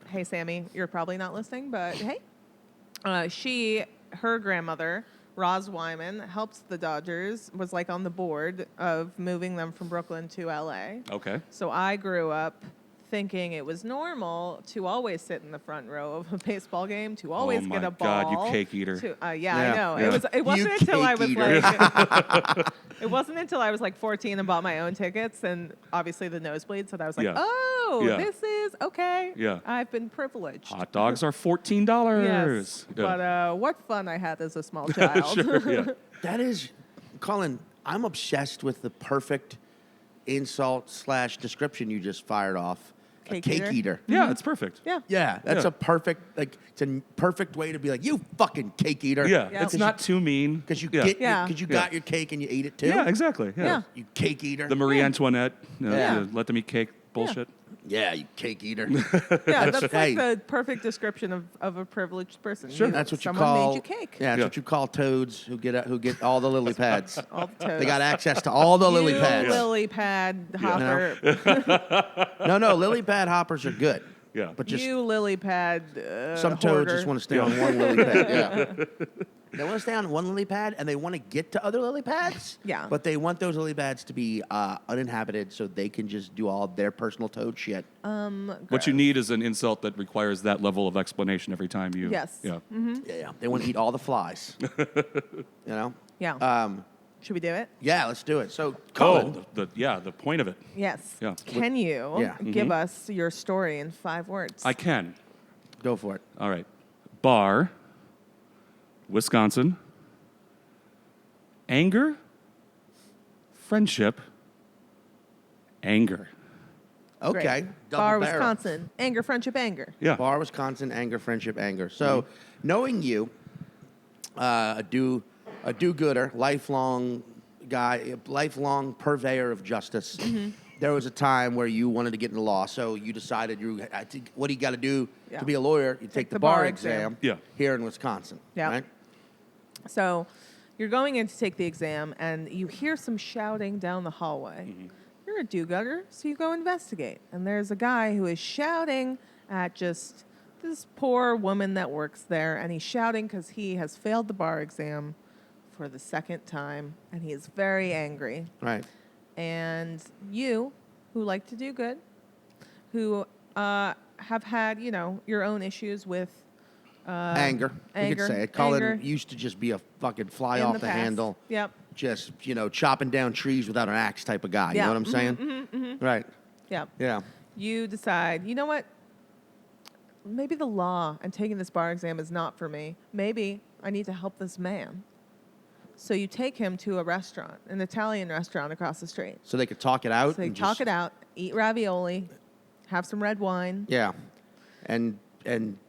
hey Sammy, you're probably not listening, but hey, her grandmother, Roz Wyman, helps the Dodgers, was like on the board of moving them from Brooklyn to LA. Okay. So I grew up thinking it was normal to always sit in the front row of a baseball game, to always Oh get my a ball. God, you cake eater. Yeah, Yeah, I know. yeah. It wasn't You until I cake was eater. like it wasn't until I was like 14 and bought my own tickets and obviously the nosebleeds, so I was like, Yeah. oh, Yeah. this is okay. Yeah. I've been privileged. Hot dogs are $14. Yes. Yeah. But what fun I had as a small child. Sure, yeah. That is, Colin, I'm obsessed with the perfect insult/description you just fired off. Cake a cake eater? eater. Yeah, it's perfect. Yeah. Yeah, that's Yeah. a perfect, it's a perfect way to be like, you fucking cake eater. Yeah, Yeah. it's not too mean. Because you yeah. got your cake and you ate it too. Yeah, exactly. Yeah. Yeah. You cake eater. The Marie Antoinette, Yeah. let them eat cake bullshit. Yeah, you cake eater. Yeah, that's Hey. like the perfect description of a privileged person. Sure. That's what Someone you call. made you cake. Yeah, that's Yeah. what you call toads who get all the lily pads. All the toads. They got access to all the lily You pads. lily pad hopper. No, lily pad hoppers are good. Yeah. But just You lily pad some toads hoarder. just want to stay on one lily pad. Yeah. They want to stay on one lily pad and they want to get to other lily pads. Yeah. But they want those lily pads to be uninhabited so they can just do all their personal toad shit. What you need is an insult that requires that level of explanation every time you. Yes. Yeah. Yeah. They want to eat all the flies. Yeah. Should we do it? Yeah, let's do it. So, Colin. Oh, the point of it. Yes. Yeah. Can you Yeah. give us your story in 5 words? I can. Go for it. All right. Bar, Wisconsin, anger, friendship, anger. Okay. Great. Double Bar, barrel. Wisconsin. Anger, friendship, anger. Yeah. Bar, Wisconsin, anger, friendship, anger. So, knowing you, a do-gooder, lifelong guy, a lifelong purveyor of justice. There was a time where you wanted to get into law, so you decided what do you got to do Yeah. to be a lawyer? You take the bar exam Yeah. here in Wisconsin. Yeah. Right? So you're going in to take the exam, and you hear some shouting down the hallway. You're a do-gooder, so you go investigate. And there's a guy who is shouting at just this poor woman that works there, and he's shouting because he has failed the bar exam for the 2nd time, and he is very angry. Right. And you, who like to do good, who have had, your own issues with Anger. We could anger, say it. Colin anger. used to just be a fucking fly in off the the past. handle. Yep. just, chopping down trees without an axe type of guy. You Yeah. know what I'm saying? Right. Yeah. Yeah. You decide, you know what? Maybe the law and taking this bar exam is not for me. Maybe I need to help this man. So you take him to a restaurant, an Italian restaurant across the street. So they could talk it out. So they talk it out, eat ravioli, have some red wine. Yeah. And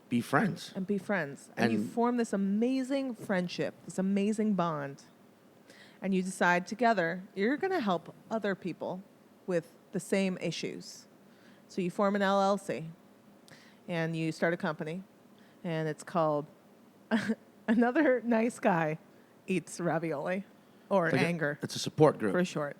be friends. And be friends. And you And- form this amazing friendship, this amazing bond. And you decide together you're going to help other people with the same issues. So you form an LLC and you start a company, and it's called Another Nice Guy Eats Ravioli, or It's like Anger it's a support group. for short.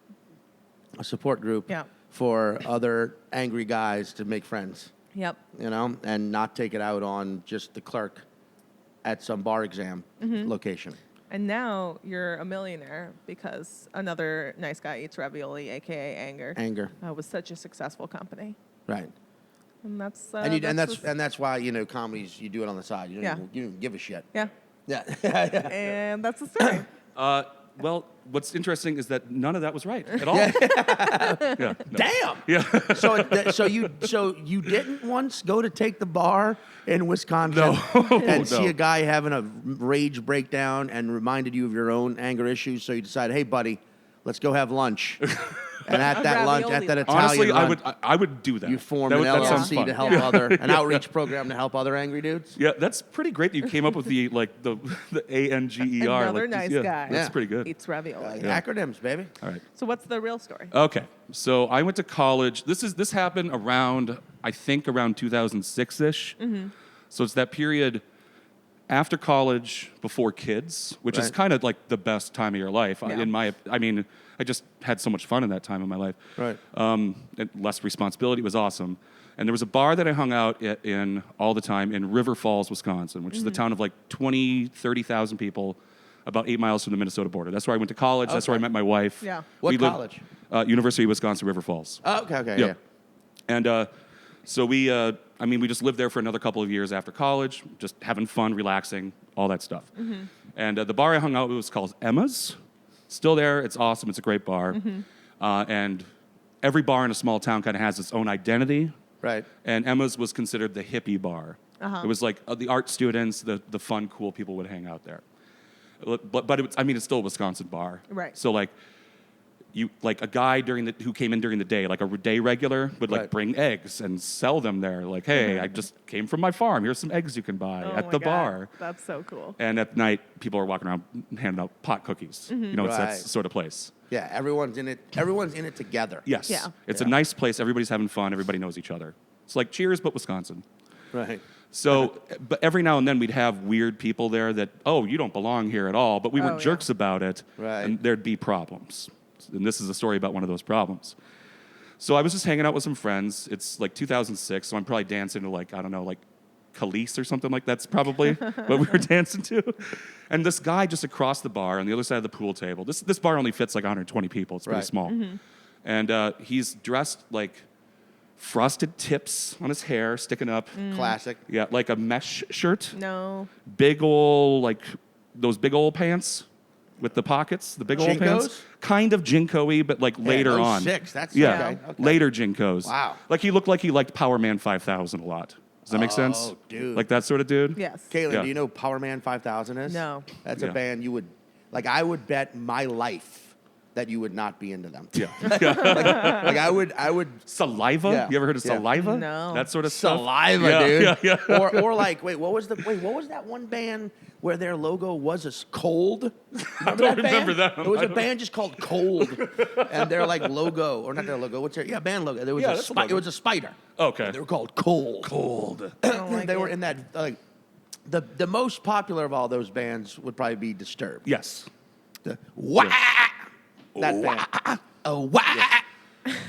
A support group Yeah. for other angry guys to make friends, Yep. and not take it out on just the clerk at some bar exam Mm-hmm. location. And now you're a millionaire because Another Nice Guy Eats Ravioli, aka Anger, Anger. was such a successful company. Right. And that's And that's why comedies you do it on the side. You don't give a shit. yeah. Yeah. And that's the story. Well, what's interesting is that none of that was right at all. Yeah. No. Damn. Yeah. So you didn't once go to take the bar in Wisconsin and see No. a guy having a rage breakdown and reminded you of your own anger issues. So you decided, hey buddy, let's go have lunch. And at that lunch, at that Italian Honestly, lunch, I would do that. you form that an would- that sounds LLC fun. to help an outreach program to help other angry dudes. Yeah, that's pretty great that you came up with the ANGER. Another Nice Guy. That's Yeah. pretty good. Eats ravioli. Acronyms, baby. All right. So what's the real story? Okay. So I went to college. This happened around 2006-ish. Mm-hmm. So it's that period after college, before kids, which is Right. kind of like the best time of your life. Yeah. I just had so much fun in that time of my life. Right. And less responsibility. It was awesome. And there was a bar that I hung out in all the time in River Falls, Wisconsin, which is the town of like 30,000 people, about 8 miles from the Minnesota border. That's where I went to college. That's where I met my wife. Yeah. What We lived- college? University of Wisconsin, River Falls. Oh, okay, Yeah. yeah. And so we just lived there for another couple of years after college, just having fun, relaxing, all that stuff. And the bar I hung out with was called Emma's. Still there. It's awesome. It's a great bar. And every bar in a small town kind of has its own identity. Right. And Emma's was considered the hippie bar. It was like the art students, the fun, cool people would hang out there. But it's still a Wisconsin bar. Right. So a guy who came in during the day, like a day regular, would Right. bring eggs and sell them there. Like, hey, I just came from my farm. Here's some eggs you can buy Oh at my the God. bar. That's so cool. And at night, people are walking around handing out pot cookies. It's that Right. sort of place. Yeah, everyone's in it. Everyone's in it together. Yes. Yeah. It's a nice place. Everybody's having fun. Everybody knows each other. It's like Cheers, but Wisconsin. Right. So, but every now and then we'd have weird people there that, oh, you don't belong here at all. But we weren't yeah. jerks about it. Right. And there'd be problems. And this is a story about one of those problems. So I was just hanging out with some friends. It's like 2006, so I'm probably dancing to like Khalees or something like that's probably what we were dancing to. And this guy just across the bar on the other side of the pool table. This bar only fits like 120 people. It's pretty Right. small. And he's dressed like frosted tips on his hair sticking up. Classic. Yeah, like a mesh shirt. No. Big ol' those big old pants with the pockets, the big old pants. Jinkos? Kind of Jinko-y, but like later on. 06, that's yeah. okay. Later Jinkos. Wow. Like he looked like he liked Power Man 5000 a lot. Does that make sense? Oh, dude. Like that sort of dude? Yes. Caitlin, Yeah. do you know Power Man 5000 is? No. That's Yeah. a band you would, I would bet my life that you would not be into them. Yeah. I would Saliva? Yeah. You ever heard of Yeah. Saliva? No. That sort of stuff? Saliva, Yeah, dude. yeah, yeah. Or what was that one band where their logo was cold? I don't remember that. It was a band just called Cold, and their logo, or not their logo, what's their band logo? There was Yeah, a that's the logo. it was a spider. Okay. They were called Cold. Cold. don't like They were it. in that the most popular of all those bands would probably be Disturbed. Yes. The wah, that band. Oh, wah.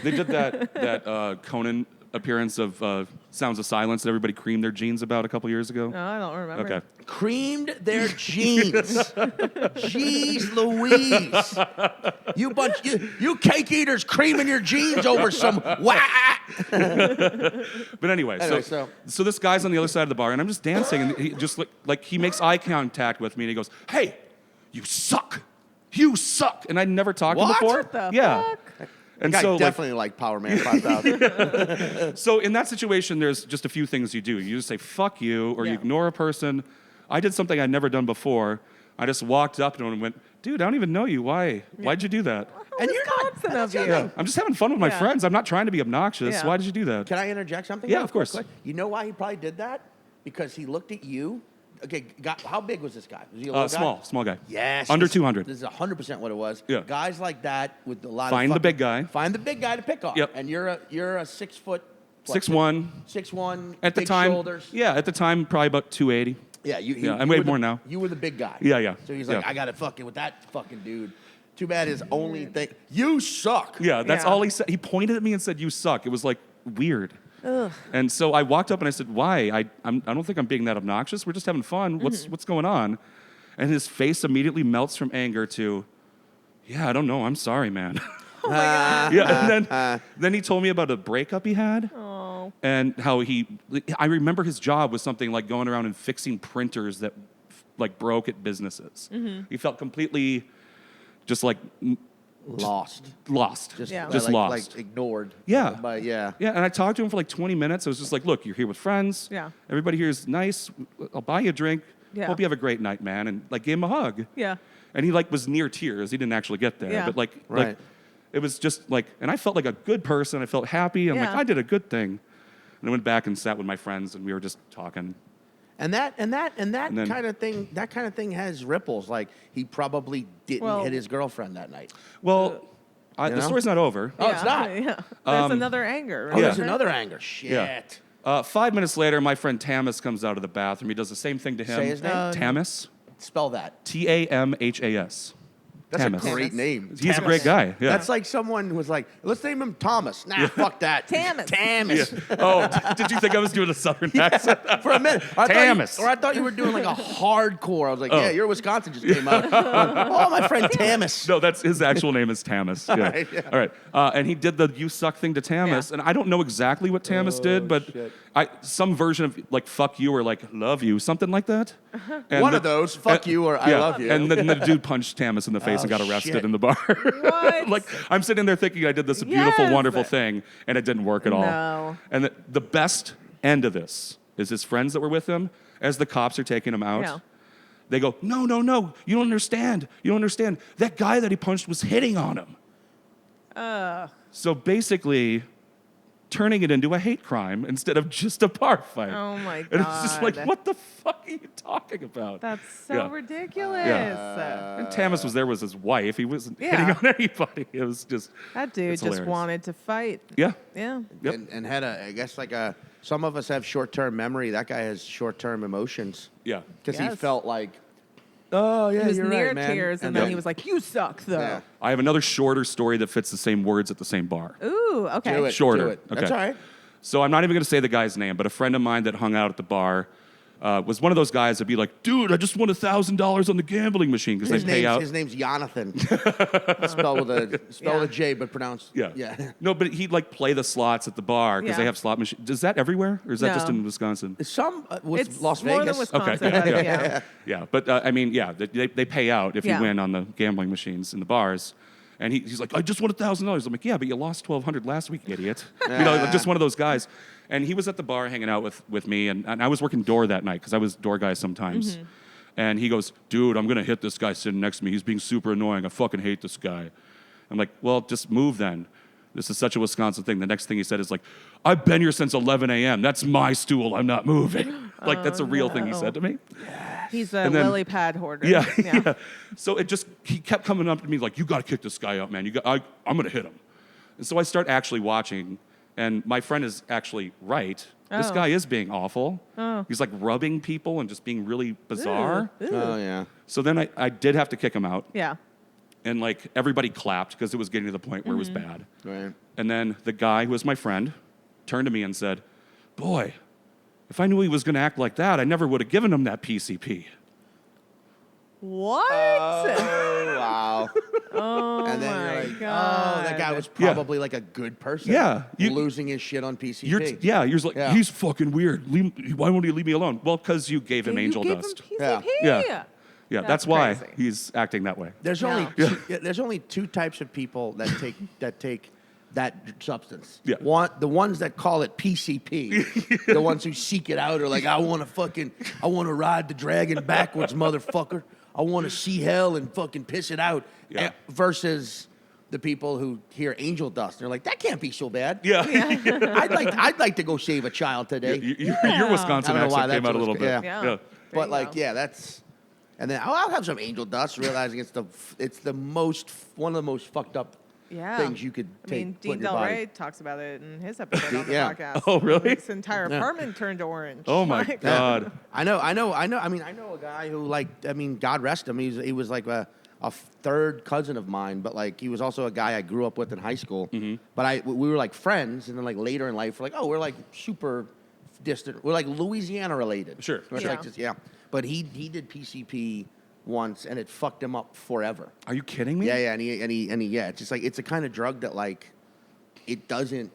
They did that Conan appearance of Sounds of Silence that everybody creamed their jeans about a couple years ago. No, I don't remember. Okay. Creamed their jeans. Jeez Louise. You cake eaters creaming your jeans over some wah. But anyway, so this guy's on the other side of the bar, and I'm just dancing, and he just he makes eye contact with me, and he goes, "Hey, you suck." you suck. And I'd never talked to him What? before. What the yeah. fuck? And Guy so definitely like Power Man 5000. So in that situation, there's just a few things you do. You just say, fuck you, or you Yeah. ignore a person. I did something I'd never done before. I just walked up to him and went, dude, I don't even know you. Why? Why'd you do that? And you're Wisconsin not. of you. Yeah, I'm just having fun with my Yeah. friends. I'm not trying to be obnoxious. Yeah. Why did you do that? Can I interject something? Yeah, real of course. quick? You know why he probably did that? Because he looked at you. Okay, how big was this guy? Was he a little guy? Small guy. Yes. Under this- 200. This is 100% what it was. Yeah. Guys like that with a lot Find of the big guy. Find the big guy to pick on. Yep. And you're a 6 foot. 6'1". 6'1". At the big time, shoulders. yeah, at the time, probably about 280. Yeah, Yeah, I'm you way were more now. You were the big guy. Yeah, yeah. So he's like, Yeah. I got to fucking with that fucking dude. Too bad his only thing. You suck. Yeah, that's Yeah. all he said. He pointed at me and said, you suck. It was like weird. And so I walked up and I said, why? I don't think I'm being that obnoxious. We're just having fun. What's going on? And his face immediately melts from anger to, yeah, I don't know. I'm sorry, man. Yeah, and then he told me about a breakup he had. Oh. And how I remember his job was something like going around and fixing printers that like broke at businesses. He felt completely just like Lost. lost. Just, Yeah. Just like, lost. Like ignored. Yeah. But yeah. Yeah, and I talked to him for like 20 minutes. I was just like, look, you're here with friends. Yeah. Everybody here is nice. I'll buy you a drink. Yeah. Hope you have a great night, man. And like gave him a hug. Yeah. And he like was near tears. He didn't actually get there. Yeah. But like Right. it was just like, and I felt like a good person. I felt happy. I'm like, Yeah. I did a good thing. And I went back and sat with my friends and we were just talking. And that then- kind of thing has ripples. Like he probably didn't Well- hit his girlfriend that night. Well, You the know? story's not over. Oh, it's not? Yeah. That's another anger. Oh, Right? there's another anger. Shit. Yeah. 5 minutes later, my friend Tamas comes out of the bathroom. He does the same thing to him. Say his name? Tamas. Spell that. Tamhas. That's Tamas. a great name. He's a Tamas. great guy. Yeah. That's like someone who was like, let's name him Thomas. Nah, fuck that. Tamas. Tamas. Oh, did you think I was doing a southern accent? For a minute. Tamas. I thought you were doing like a hardcore. I was like, yeah, your Wisconsin just came out. Oh, my friend Tamas. No, that's his actual name is Tamas. Yeah. right, yeah. All right. And he did the "you suck" thing to Tamas, Yeah. and I don't know exactly what Tamas did, but shit. some version of like "fuck you" or like "love you," something like that. And One of those, fuck you or I love you. And then the dude punched Tamas in the face and got arrested shit. in the bar. What? Like I'm sitting there thinking I did this beautiful, Yes. wonderful thing, and it didn't work at all. No. And the best end of this is his friends that were with him, as the cops are taking him out. Yeah. They go, no, you don't understand. You don't understand. That guy that he punched was hitting on him. So basically, turning it into a hate crime instead of just a bar fight. Oh my And it's just like, God. what the fuck are you talking about? That's so Yeah. ridiculous. And Tamas was there with his wife. He wasn't Yeah. hitting on anybody. It was just, That dude it's just hilarious. wanted to fight. yeah. Yeah. Yep. And had I guess some of us have short-term memory. That guy has short-term emotions. Yeah. Because he Yes. felt like, oh, yeah, He was you're near right, man. tears, and then he was like, "You suck, though." Yeah. I have another shorter story that fits the same words at the same bar. Ooh, okay. Do it. Shorter. Do it. That's Okay. all right. So I'm not even going to say the guy's name, but a friend of mine that hung out at the bar was one of those guys that'd be like, dude, I just won $1,000 on the gambling machine because they pay out. His name's Jonathan. spelled with a J, but pronounced. Yeah. Yeah. No, but he'd like play the slots at the bar because Yeah. they have slot machines. Is that everywhere or is that just No. in Wisconsin? Some was It's Las more Vegas. than Wisconsin. Okay. But Yeah. yeah. Yeah, but I mean, yeah, they pay out if Yeah. you win on the gambling machines in the bars. And he's like, I just won $1,000. I'm like, yeah, but you lost $1,200 last week, idiot. Like, just one of those guys. And he was at the bar hanging out with me, and I was working door that night because I was door guy sometimes. And he goes, dude, I'm going to hit this guy sitting next to me. He's being super annoying. I fucking hate this guy. I'm like, well, just move then. This is such a Wisconsin thing. The next thing he said is like, I've been here since 11 a.m. That's my stool. I'm not moving. Like, that's a real thing he no. said to me. He's a And then- lily pad hoarder. Yeah, yeah. So he kept coming up to me like, you got to kick this guy out, man. I'm going to hit him. And so I start actually watching, and my friend is actually right. This Oh. guy is being awful. Oh. He's like rubbing people and just being really bizarre. Ooh. Oh, yeah. So then I did have to kick him out. Yeah. And like everybody clapped because it was getting to the point where it was bad. Right. And then the guy who was my friend turned to me and said, boy, if I knew he was going to act like that, I never would have given him that PCP. What? Oh, wow. Oh And then my you're like, God. oh, that guy was Yeah. probably like a good person. Yeah, losing his shit on PCP. You're just like, Yeah. he's fucking weird. Why won't he leave me alone? Well, because you gave him angel you gave dust. Him PCP. Yeah. Yeah, That's that's why crazy. he's acting that way. There's Yeah. only there's only two types of people that take that substance. Yeah. The ones that call it PCP, the ones who seek it out are like, I want to ride the dragon backwards, motherfucker. I want to see hell and fucking piss it out. Yeah. Versus the people who hear angel dust and they're like, that can't be so bad. Yeah. I'd like to go save a child today. Your Wisconsin I don't know why accent came that's out a what little it's- bit. yeah. There But you like, go. yeah, that's, and then I'll have some angel dust, realizing it's one of the most fucked up Yeah. things you could I take. mean, put Dean in your Del body. Rey talks about it in his episode on the Yeah. podcast. Oh, really? His entire apartment turned orange. Oh my Like, God. I know. I mean, I know a guy who, like, I mean, God rest him. He was like a third cousin of mine, but like he was also a guy I grew up with in high school. Mm-hmm. But we were like friends, and then like later in life, we're like, oh, we're like super distant. We're like Louisiana related. Sure, It's sure. like just, yeah. But he did PCP once, and it fucked him up forever. Are you kidding me? Yeah, yeah, and he, yeah. It's just like it's a kind of drug that like it doesn't.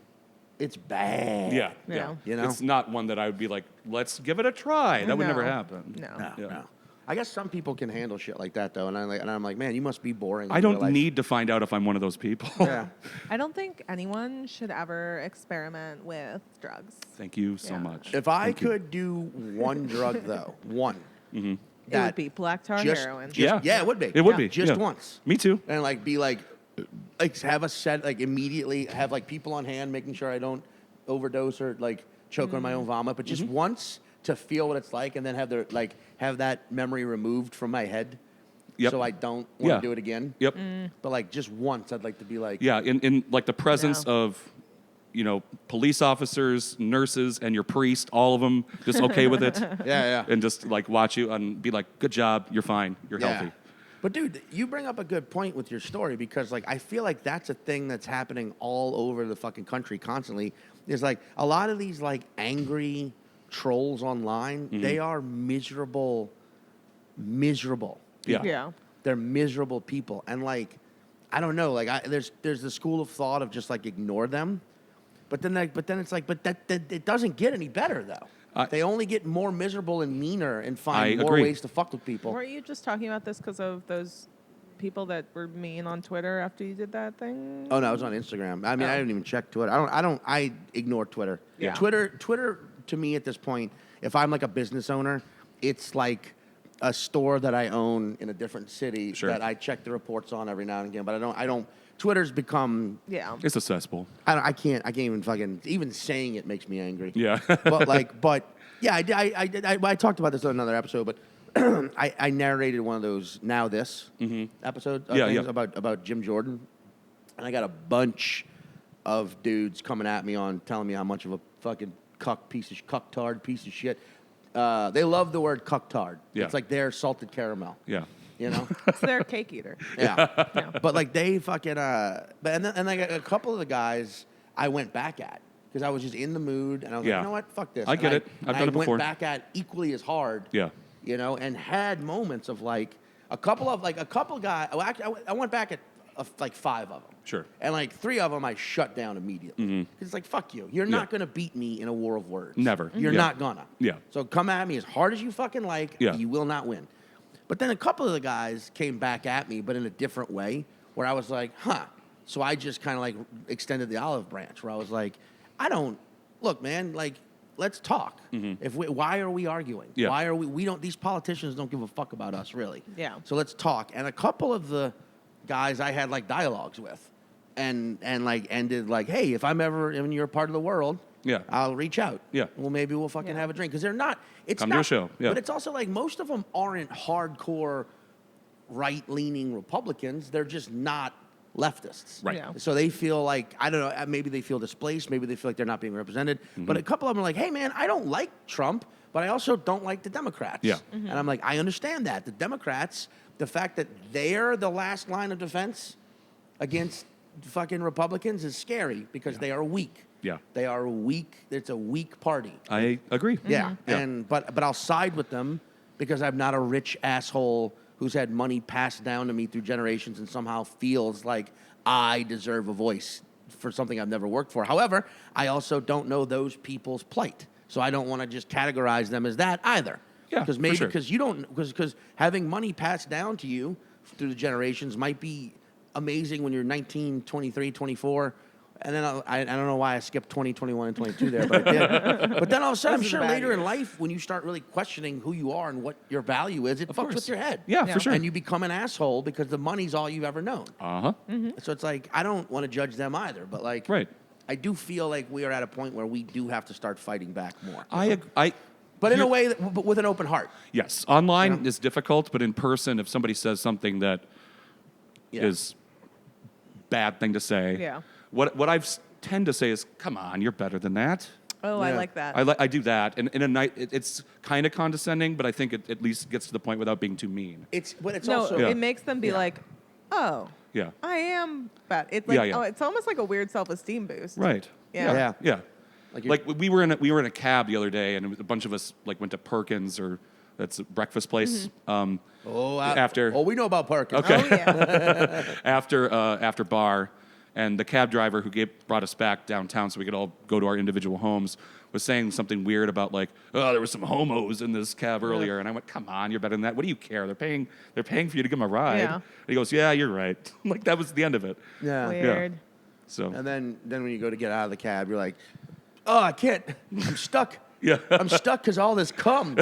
It's bad. Yeah. Yeah. You know? It's not one that I would be like, let's give it a try. That would never No. happen. No. No, Yeah. no. I guess some people can handle shit like that though, and I'm like, man, you must be boring. I in real don't life." need to find out if I'm one of those people. Yeah. I don't think anyone should ever experiment with drugs. Thank you so Yeah. much. If I Thank you. could do one drug though, one. It that would be black tar just- heroin. Yeah. Yeah, it would be. It would Yeah. be. Just yeah. once. Me too. And like be like have a set like immediately have like people on hand making sure I don't overdose or like choke on my own vomit, but just once to feel what it's like and then have that memory removed from my head. Yep. So I don't want Yeah. to do it again. Yep. But like just once I'd like to be like Yeah. In like the presence Yeah. of, police officers, nurses, and your priest, all of them just okay with it. yeah. And just like watch you and be like, good job, you're fine, you're healthy. But dude, you bring up a good point with your story because like I feel like that's a thing that's happening all over the fucking country constantly. There's like a lot of these like angry trolls online. They are miserable Yeah. Yeah. They're miserable people. And like I don't know, like there's the school of thought of just like ignore them. But then it's like that it doesn't get any better though. They only get more miserable and meaner and find I more agree. ways to fuck with people. Weren't you just talking about this because of those people that were mean on Twitter after you did that thing? Oh no, it was on Instagram. I mean, I Oh. didn't even check Twitter. I ignore Twitter. Yeah. Twitter to me at this point, if I'm like a business owner, it's like a store that I own in a different city Sure. that I check the reports on every now and again. But I don't. Twitter's become. Yeah. It's a cesspool. I can't even fucking even saying it makes me angry. Yeah. but yeah, I talked about this on another episode, but I narrated one of those Now This episode Yeah, things yeah. about Jim Jordan, and I got a bunch of dudes coming at me on telling me how much of a fucking cucktard piece of shit. They love the word cucktard. Yeah. It's like their salted caramel. Yeah. You know. It's their cake eater. Yeah. Yeah. But like they fucking and like a couple of the guys I went back at because I was just in the mood and I was Yeah. like, you know what, fuck this. I And get it. I've done it before. I went back at equally as hard. Yeah. You know, and had moments of like a couple guys. Well, actually, I went back at like 5 of them. Sure. And like 3 of them I shut down immediately. Mm-hmm. 'Cause it's like, fuck you. You're not gonna beat me in a war of words. Never. You're Yeah. not gonna. Yeah. So come at me as hard as you fucking like. Yeah. You will not win. But then a couple of the guys came back at me, but in a different way, where I was like, huh. So I just kind of like extended the olive branch, where I was like, look, man, like, let's talk. Why are we arguing? Mm-hmm. Yeah. Why are we don't, these politicians don't give a fuck about us, really. Yeah. So let's talk. And a couple of the guys I had like dialogues with and like ended like, hey, if I'm ever in your part of the world, Yeah. I'll reach out. Yeah. Well, maybe we'll fucking Yeah. have a drink. Because they're not, it's Come to not, a show, yeah. But it's also like most of them aren't hardcore right-leaning Republicans. They're just not leftists. Right. Yeah. So they feel like, I don't know, maybe they feel displaced. Maybe they feel like they're not being represented. Mm-hmm. But a couple of them are like, hey, man, I don't like Trump, but I also don't like the Democrats. Yeah. And I'm like, I understand that. The Democrats, the fact that they're the last line of defense against fucking Republicans is scary because they are weak. Yeah. They are weak. It's a weak party. I agree. Yeah. Yeah. And but I'll side with them because I'm not a rich asshole who's had money passed down to me through generations and somehow feels like I deserve a voice for something I've never worked for. However, I also don't know those people's plight. So I don't want to just categorize them as that either. Yeah, because for maybe sure. because you don't because having money passed down to you through the generations might be amazing when you're 19, 23, 24. And then I don't know why I skipped 20, 21, and 22 there, but I did. But then all of a sudden, I'm Those are sure the bad later in years. life, when you start really questioning who you are and what your value is, it fucks course. with your head. Yeah, Yeah. for sure. And you become an asshole because the money's all you've ever known. Uh-huh. So it's like, I don't want to judge them either, but like, Right. I do feel like we are at a point where we do have to start fighting back more. But in here- a way, but with an open heart. Yes, online You know? is difficult, but in person, if somebody says something that is Yeah. bad thing to say, Yeah. what I tend to say is, "Come on, you're better than that." Oh, I Yeah. like that. I do that, and in a night, it's kind of condescending, but I think it at least gets to the point without being too mean. But it's no, also Yeah. it makes them be Yeah. like, oh, Yeah. I am bad. It's like, Yeah. oh, it's almost like a weird self-esteem boost. Right. Yeah. Yeah. Yeah. Like Like we were in a cab the other day, and it was a bunch of us like went to Perkins, or that's a breakfast place. After we know about Parkins. Okay. Oh, yeah. after bar, and the cab driver who brought us back downtown so we could all go to our individual homes was saying something weird about like, oh, there were some homos in this cab earlier, and I went, come on, you're better than that. What do you care? They're paying for you to give them a ride. Yeah. And he goes, yeah, you're right. Like that was the end of it. Yeah. Weird. So And then when you go to get out of the cab, you're like, oh, I can't. I'm stuck. yeah, I'm stuck because all this cum.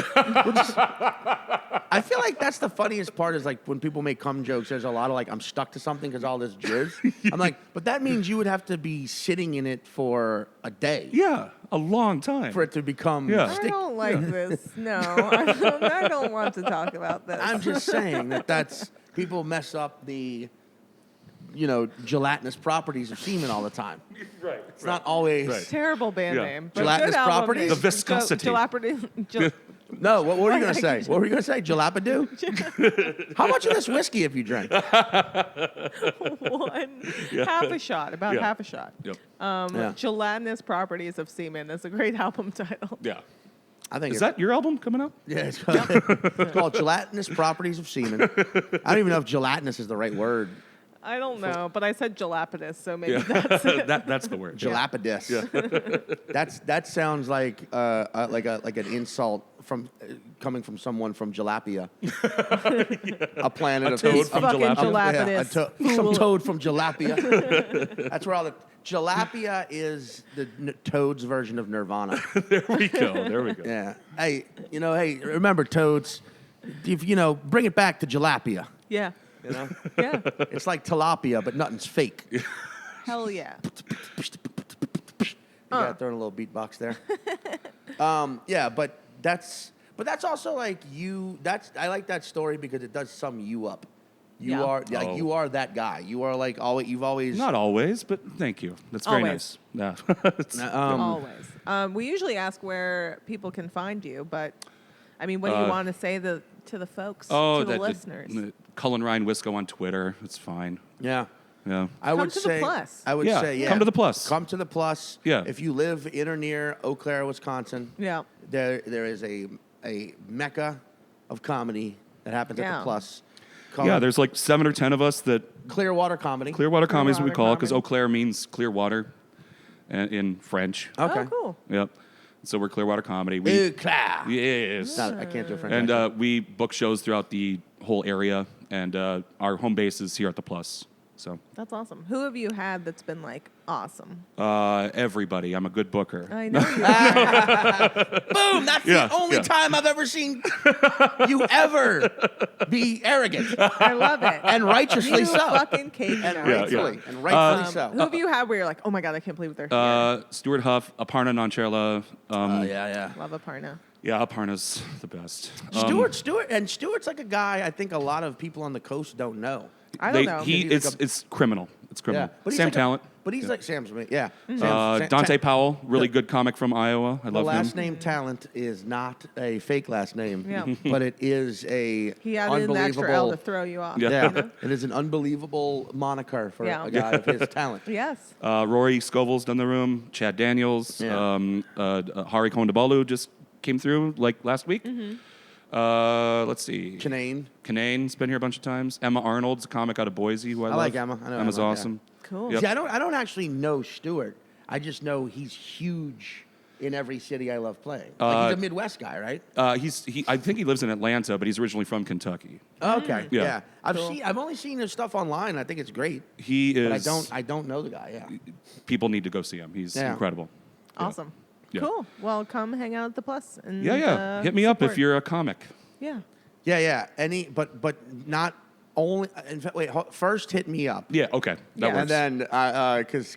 I feel like that's the funniest part is like when people make cum jokes, there's a lot of like, I'm stuck to something because all this jizz. I'm like, but that means you would have to be sitting in it for a day yeah, a long time. for it to become Yeah. I stick. don't like this. No, I don't want to talk about this. I'm just saying that's people mess up the, gelatinous properties of semen all the time. right. It's not always. Right. Terrible band Yeah. name. But Gelatinous good album properties? name. The viscosity. No, what were you going to say? What were you going to say? Jalapeno? How much of this whiskey have you drank? Half a shot, about Yeah. half a shot. Yep. Yeah. Gelatinous Properties of Semen. That's a great album title. Yeah. I think Is that your album coming out? Yeah, it's called Gelatinous Properties of Semen. I don't even know if gelatinous is the right word. I don't know, but I said jalapidous, so maybe Yeah. that's it. That's the word. Jalapidous. That sounds like an insult from coming from someone from Jalapia, a planet of toad from Fucking Jalapia. jalapidous. some toad from Jalapia. That's where all the Jalapia is the Toad's version of Nirvana. There we go. Yeah. Hey, remember Toads? If bring it back to Jalapia. Yeah. Yeah. It's like tilapia, but nothing's fake. You hell yeah. got to throw in a little beatbox there. Yeah, but that's also like you. I like that story because it does sum you up. You Yeah. are Oh. you are that guy. You are like always. You've always Not always, but thank you. That's very Always. nice. Yeah. Always. We usually ask where people can find you, but I mean, what do you want to say to the folks, to the listeners? Cullen Ryan Wisco on Twitter. It's fine. Yeah. Yeah. I Come would to the say. Plus. I would Yeah, say yeah. come to the Plus. Come to the Plus. Yeah. If you live in or near Eau Claire, Wisconsin. Yeah. There is a mecca of comedy that happens at Yeah. the Plus. Yeah, there's like 7 or 10 of us that Clearwater Comedy. Clearwater Comedy is what we Clearwater call it because Comedy. Eau Claire means Clearwater in French. Okay. Oh, cool. Yep. So we're Clearwater Comedy. Eau Claire. Yes. I can't do a French And accent. we book shows throughout the whole area, and our home base is here at the Plus. So That's awesome. Who have you had that's been like awesome? everybody, I'm a good booker. I know you are. Boom! That's Yeah, the only yeah. time I've ever seen you ever be arrogant, I love it. and rightfully you so. fucking cake And nerd. rightfully, and rightfully so. Who have you had where you're like, oh my God, I can't believe they're here? Stuart Huff, Aparna Nancherla. Yeah. Love Aparna. Yeah, Aparna's the best. Stuart's like a guy I think a lot of people on the coast don't know. I don't know. It's criminal. It's criminal. But he's Sam like Talent. But he's like Sam's, yeah. Dante Powell, really good comic from Iowa. I The love last him. name Talent is not a fake last name, Yeah. but it is a He added an extra L unbelievable. to throw you off. Yeah. Yeah, You know? it is an unbelievable moniker for Yeah. a guy of his talent. Yes. Rory Scoville's done the room. Chad Daniels. Yeah. Hari Kondabalu just came through like last week. Let's see. Kanane's been here a bunch of times. Emma Arnold's a comic out of Boise who I love. like Emma. I know Emma's Emma, yeah. awesome. Cool. Yep. See, I don't actually know Stuart. I just know he's huge in every city I love playing? Like, he's a Midwest guy, right? I think he lives in Atlanta, but he's originally from Kentucky. Okay, Yeah. yeah. I've only seen his stuff online. I think it's great. He is. But I don't know the guy. Yeah. People need to go see him. He's incredible. Awesome. Yeah. Cool. Well, come hang out at the Plus. And, Yeah. Hit me up if you're a comic. Yeah. Yeah. But not only. In fact, wait. First, hit me up. Yeah. Okay. That Yeah. works. And then, because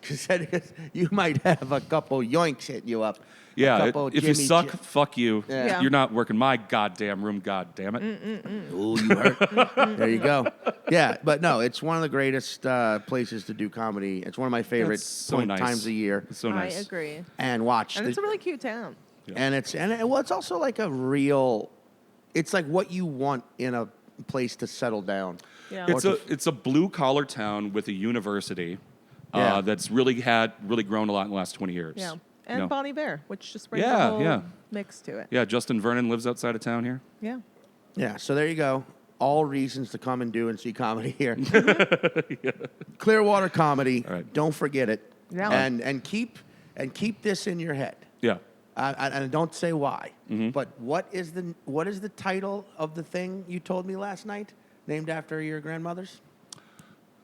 you might have a couple yoinks hitting you up. Yeah, if you Jimmy suck, fuck you. Yeah. You're not working my goddamn room, goddamn it. Ooh, you hurt. There you go. Yeah, but no, it's one of the greatest places to do comedy. It's one of my favorite That's so nice. times a year. It's so nice. I agree. And watch. And it's a really cute town. Yeah. And it's also like a real. It's like what you want in a place to settle down. Yeah. It's a blue collar town with a university Yeah. that's really grown a lot in the last 20 years. Yeah. You And know? Bonnie Bear, which just brings Yeah, a whole yeah. mix to it. Yeah, Justin Vernon lives outside of town here. Yeah. Yeah, so there you go. All reasons to come and do and see comedy here. Clearwater Comedy. All right. Don't forget it. Yeah. And keep this in your head. Yeah. And don't say why. Mm-hmm. But what is the title of the thing you told me last night, named after your grandmother's?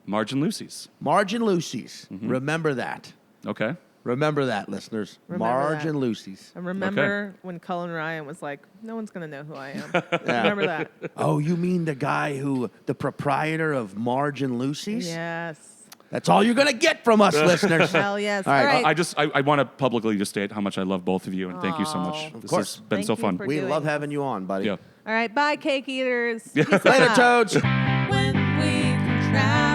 Margin Lucy's. Margin Lucy's. Mm-hmm. Remember that. Okay. Remember that, listeners. Remember Margin that. Lucy's. And remember when Cullen Ryan was like, no one's going to know who I am. Yeah. Remember that. Oh, you mean the proprietor of Margin Lucy's? Yes. That's all you're going to get from us, listeners. Hell yes. All right. I want to publicly just state how much I love both of you and thank you so much. Of This course. has been Thank so you fun. for We doing love this. having you on, buddy. Yeah. All right. Bye, cake eaters. Peace Later, out. Toads. When we try.